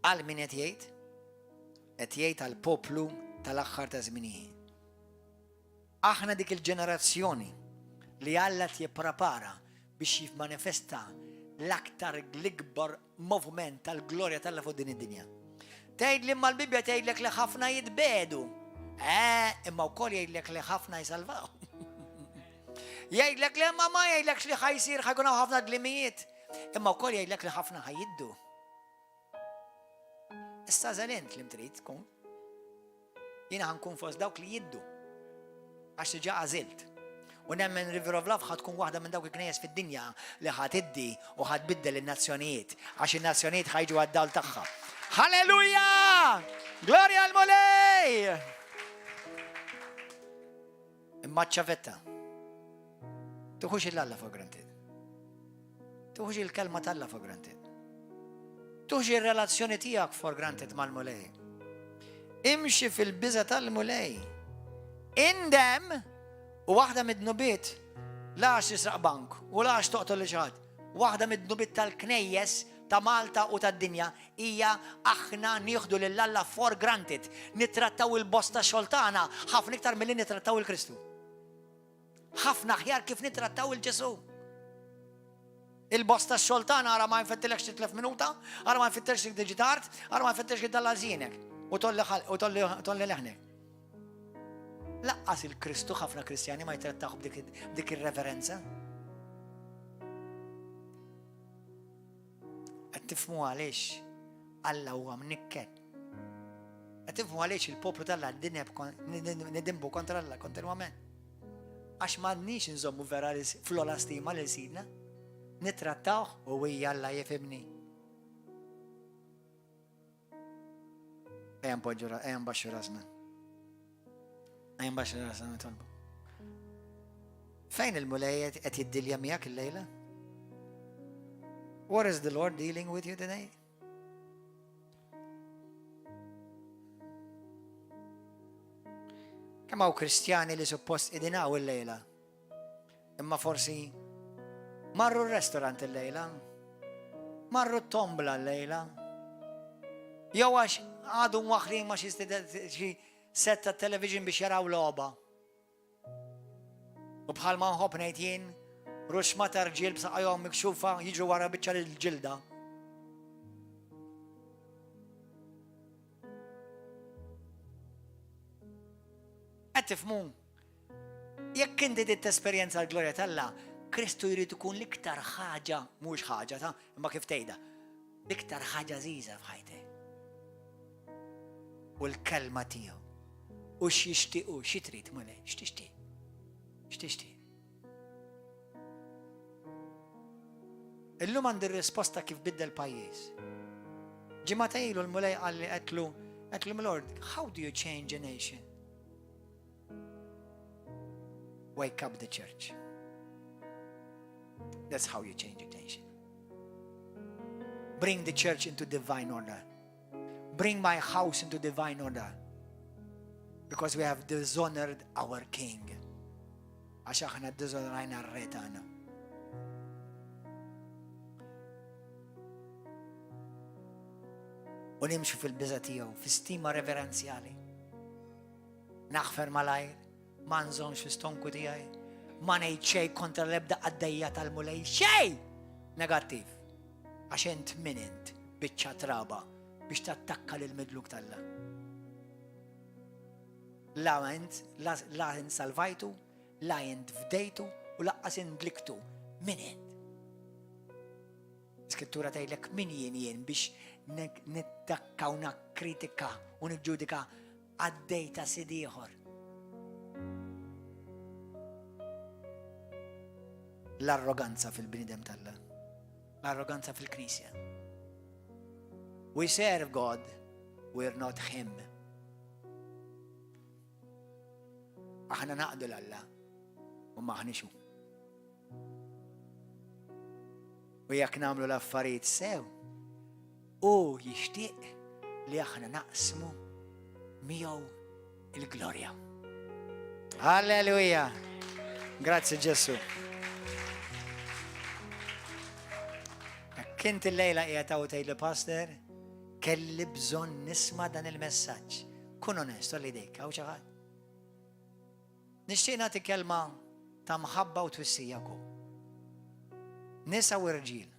Għal min qed jgħid? Qed jgħid għall poplu tal-aħħar ta' żminijiet. Aħna dik il-ġenerazzjoni li Alla jipprepara biex jifmanifesta l-aktar l-ikbar moviment tal-glorja tal-Alla fuq din id-dinja. Tgħid li imma l-Bibja tgħidlek li ħafna jitbedu. Imma wkoll jgħidlek li ħafna jsalvaw. Jgħidlek li imma ma jgħidlekx li ħajsir ħajkun hawn ħafna glimijiet. Imma wkoll jgħidlek li ħafna ħajjiddu. Issa żalent li mtrid tkun. Jiena ħankun fost dawk li jiddu. Għax diġà għażilt. U nemmen River of Love ħatkun waħda minn dawk il-knejjes fid-dinja li ħatiddi u ħatbiddel in-nazzjonijiet għax in-nazzjonijiet ħajġu għad-dawl tagħha. Halleluja! Gloria al Mulej! Imma ċavetta. Tuħux il-Alla for granted. Tuħux il-kelma tal-Alla for granted. Tuħux il-relazzjoni tiegħek for granted mal-Mulej. Imxi fil-biża tal-Mulej. Indem u waħda mid-nubiet Lax tisraq bank u lax toqtol li xi ħadd. Waħda mid-dnubiet tal-knejjes ta' Malta u tad-dinja hija aħna nieħdu lil Alla for granted. Nittrattaw il-bosta xoltana ħafna iktar milli nittrattaw il-Kristu. ħafna aħjar kif nittrattaw il-Ġesu. Il-bosta xoltana ara ma jfettilekx titlef minuta, ara ma jfittilx digitart, ara ma jfittilx id-dalla żienek u tolli leħnek. Laqqas il-Kristu ħafna Kristjani ma jtrattaw b'dik ir-reverenza. Qed tifhmu għaliex Alla huwa mnikken. Qed tifhmu għaliex il-poplu tal-Alla nidimbu kontra Alla kontinwament. Għax m'għandniex inżommu vera fl-ola stima lil sidna. Nittrattawh u hija Alla jifhimni. Ejjem baxxu rasna. Ejjem baxxu rasna nitolbu. Fejn il-mulej qed jiddilja miegħek il-lejla? What is the Lord dealing with you today? Kemm hawn Kristjani li suppost idinaw il-lejla. Imma forsi marru r-restorant il-lejla. Marru t-tombla l-lejla. Jew għax għadu waħrin ma xi setta television biex jaraw logħba. U bħalma nħobb ngħid jien rux ma tarġiel b'saqajhom mikxufa jiġu wara biċċa l-ġilda. Qed tifhmu? Jekk inti tesperjenza l-glorja tal-Alla, Kristu jrid ikun l-iktar ħaġa, mhux ħaġa ta' imma kif tgħidha, l-iktar ħaġa żgħiża f'ħajtek. U l-kelma tiegħu. U x'jixtiequ, xi trid mulej, x'tixtieq. X'tixtieq. Illum għandi r-risposta kif biddel pajjiż. Ġimgħa ilu l-mulej qedlu Lord, how do you change a nation? Wake up the church. That's how you change a nation. Bring the church into divine order. Bring my house into divine order. Because we have dishonored our king. Għax aħna dishonorajna r-re tagħna. U nimxu fil-biża tiegħu, fi-stima reverenzjali. Naħfer malajr, ma nżomx fi-stonku tiegħi, ma ngħid xejn kontra l-ebda għaddejja tal-mulej, xejn negattiv. Għax int min int biċċa traba biex tattakka lill-midluk tal-Alla. La int salvajtu, la int fdejtu u laqqas indliktu. Min int? Skrittura tgħidlek min jien biex nittakka u nakkritika u niġġudika għaddejta sid ieħor. L-arroganza fil-bniedem tal-Alla. L-arroganza fil-Knisja. We serve God, we're not Him. Aħna naqdu l-Alla u maħnixu. U jekk nagħmlu l-affarijiet sew, u jixtieq li aħna naqsmu miegħu il-glorja. Alleluja! Grazzi Ġesu. Kint il-lejla qiegħed hawn tgħidli Pastor, kelli bżonn nisma' dan il-messaġġ. Kun onest li dejk hawn xi ħadd. Nixtieq nagħti kelma ta' mħabba u twissija wkoll. Nisa u rġiel,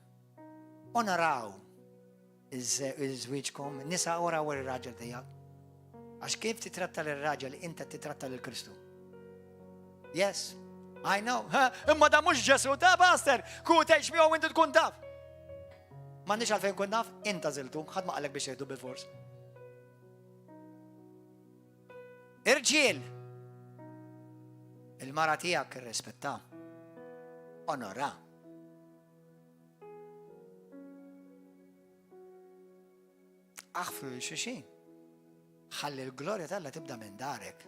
onoraw iż-żwieġkom, nisa oraw ir-raġel tiegħek. Għax kif titratta l-raġel inta titratta l-Kristu. Yes, I know. Imma da mhux Ġesu ta' Pastor, ku tgħix miegħu inti tkun taf. M'għandix għalfejn kun naf, inta żiltu, ħadd ma qalek biex jgħidu bil-fors. Irġiel, il-mara tiegħek irrispetta, onora. Aħfru xi ħalli l-glorja tal-Alla tibda minn darek.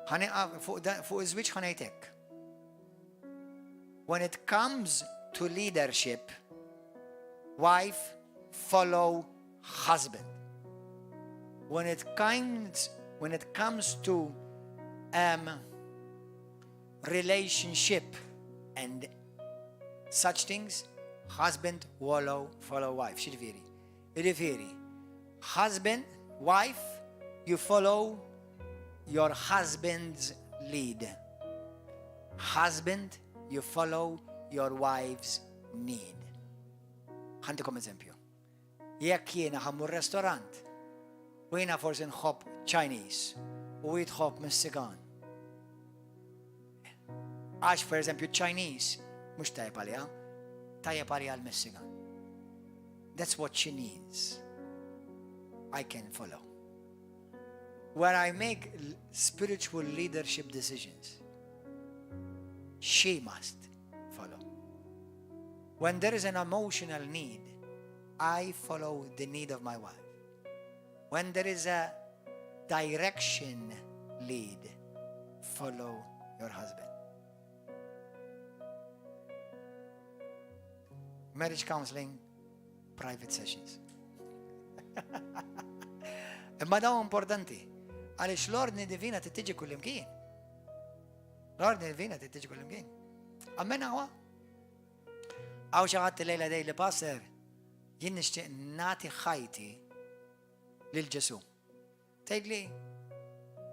Fuq iż-żwieġ ħanejtek. When it comes to leadership, wife follow husband. When it comes to relationship and such things, husband follow wife. Shirifiri. Husband, wife, you follow your husband's lead. Husband, you follow your wife's need. Ħantikom eżempju. Jekk jiena ħammur restorant, u jiena forsi nħobb Chinese, u jitħobb Messikan. Għax, per eżempju, Chinese, mux tajjeb għalija, tajjeb għalija l-Messikan. That's what she needs. I can follow. Where I make spiritual leadership decisions, she must follow. When there is an emotional need, I follow the need of my wife. When there is a direction lead, follow your husband. Marriage counseling, private sessions. Imma daw importanti, għaliex l-ordni divina tittiġi kullimkien. L-ordni divina tittiġi kullimkien. Amen għawa? Għaw xaħat lejla dej li passer, jien nixtieq nagħti ħajti lil Ġesu. Tgħidli,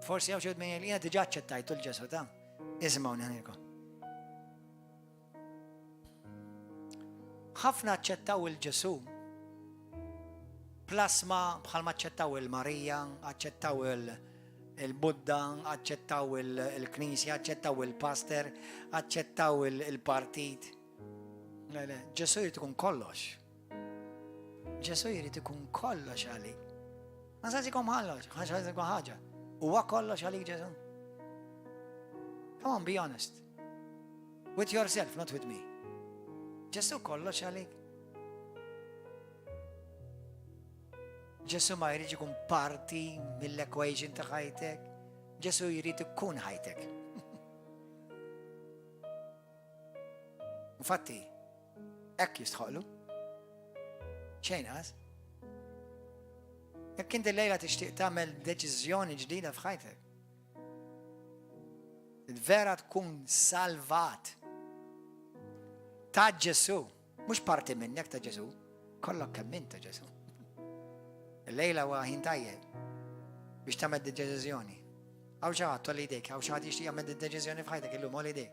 forsi għaw xewt minn jiena diġà aċċettajtu l-Ġesu ta' ismgħu nħanilkom. Ħafna aċċettaw il-Ġesu plasma bħalma aċċettaw il-Marija, aċċettaw il-Buddha, aċċettaw il-Knisja, aċċettaw il-Pastor, aċċettaw il-partit. Ġesu jrid ikun kollox. Ġesu jrid ikun kollox għalik. Ma sax ikun ħaġa. Huwa kollox għalik Ġesu. Come on, be honest. With yourself, not with me. Ġesu kollox għalik. Ġesu ma jrid ikun parti mill-equation ta' ħajtek. Ġesu jrid ikun ħajtek. Infatti, hekk jistħoqlu. Xejn għas. Jekk inti lejla tixtieq tagħmel deċiżjoni ġdida f'ħajtek. Vera tkun salvat ta' Ġesu, mhux parti minnek ta' Ġesu, kollok kemm min ta' Ġesu. Il-lejla huwa ħin tajjeb biex tagħmel deċiżjoni. Għaw xaħat tolli jdejk, għaw xaħat jixtieq jagħmel deċiżjoni f'ħajtek illum olli jdejk.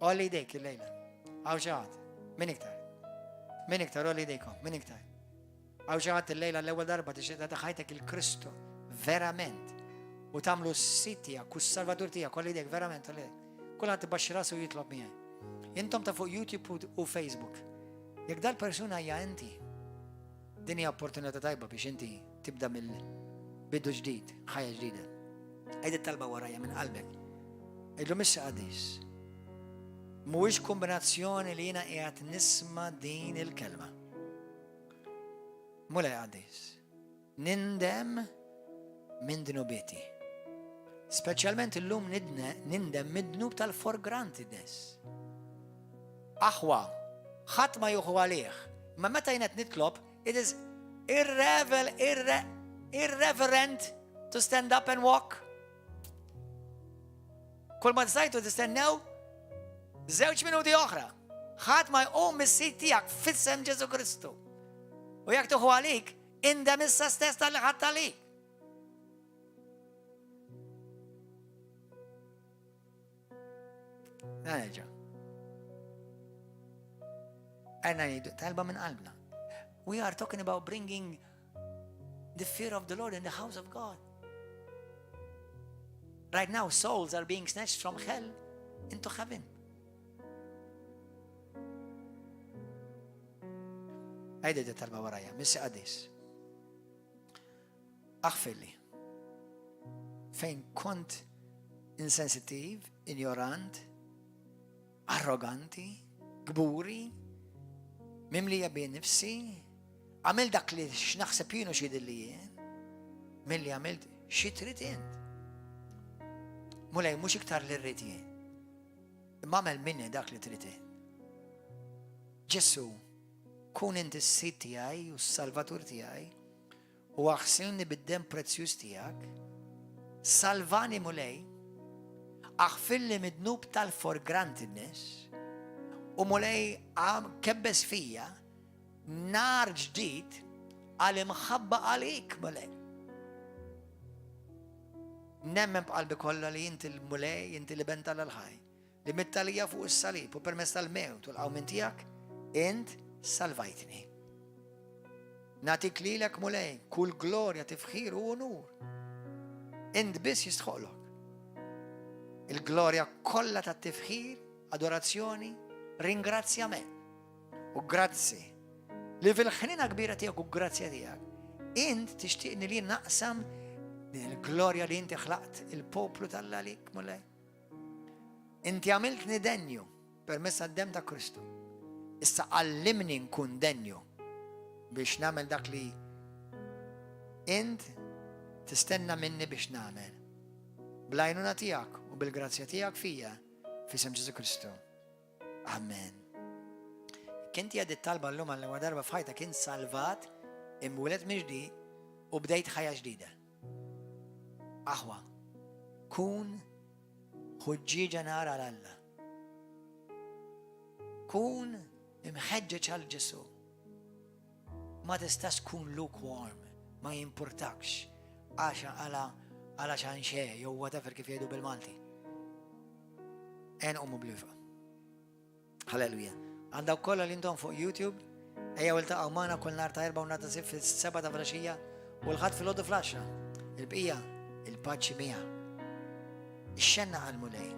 Olli jdejk il-lejla. Għaw xaħat, min iktar? Min iktar olli jdejkom, min iktar? Għaw xaħat il-lejla l-ewwel darba tixtieq tagħti ħajtek il-Kristu verament u tagħmlu s-sit tiegħek u s-Salvatur tiegħek olli jdejk verament olli jdejk. Kulħadd ibaxxi rasu jitlob miegħi. Intom ta' fuq YouTube u Facebook. Jekk dal-persuna hija inti, din hija opportunità tajba biex inti tibda mill-bidu ġdid, ħajja ġdida. Għajdi talba warajja minn qalbek. Illu missa qadis. Mhuwiex kombinazzjoni li jiena qiegħed nisma' din il-kelma. Mula qadis. Nindem minn dnubieti. Speċjalment illum nindem mid-dnub tal-forgrantedness. Aħwa, ħadd ma juħu għalih. Ma meta jienet nitlob, it is irreverent to stand up and walk. Kull ma tsajtu tistennew, 2 minuti oħra. Ħadd ma jqum mis-sit tiegħek f'isem Ġesu Kristu. U jekk tuħu għalik, indem issa stess tal-li ħadd għalik. Nerġa'. Għanna nidu talba minn qalbna. We are talking about bringing the fear of the Lord in the house of God. Right now, souls are being snatched from hell into heaven. Għajdi di talba warajja, missi għadis. Aħfilli. Fejn kont insensitiv, ignorant, arroganti, gburi, mimlija bin nifsi, għamil dak li x'naħseb jienu xi dilli jien, milli għamilt xi trid int. Mulej mhux iktar li rrid jien. Imma għamel minni dak li trid int. Ġesu, kun inti s-sit tiegħi u s-Salvatur tiegħi u aħsilni bid-dem prezzjuż tiegħek, salvani mulej aħfir li midnub tal-for grantedness u mulej kebbes fija nar ġdid għal imħabba għalik mulej. Nemmen b'qalbi kollha li inti l-mulej, inti li benta l-ħaj, li mittalija fuq is-salib u permess tal-mewt u l-qawmin tiegħek, int salvajtni. Natik lilek mulej, kull glorja tifħir u onur. Int biss jistħoqlok. Il-glorja kollha tat-tifħir, adorazzjoni, ringrazzjament u grazzi li fil-ħnina kbira tiegħek u grazzja tiegħek. Int tixtieqni li naqsam il-glorja li inti ħlaqt il-poplu tal-għalik mulej. Inti għamiltni denju permezz għad-dem ta' Kristu. Issa għallimni nkun denju biex nagħmel dak li int tistenna minni biex nagħmel. Bl-għajnuna tiegħek u bil-grazzja tiegħek fija f'isem Ġesu Kristu. Amen. Kinti għad it-talba l-lum għal darba f'ħajta kien salvat, imwilet miġdid u bdejt ħajja ġdida. Aħwa, kun ħuġġieġa nara l-Alla. Kun imħeġġeġ għal Ġesu. Ma tistax kun lukewarm, ma jimportakx għaxa għala xanxe, jew whatever kif jgħidu bil-Malti. En blifa. Halleluja. Għandaw kolla l-intom fuq YouTube, ejja wiltaqgħu magħna kull nhar ta' 4 u nhar ta' 6 fis-7 ta' flaxija u l-ħadd fil-għodu flaxxa. Il-bqija il-paċi mija. Ix-xenna għal-mulej.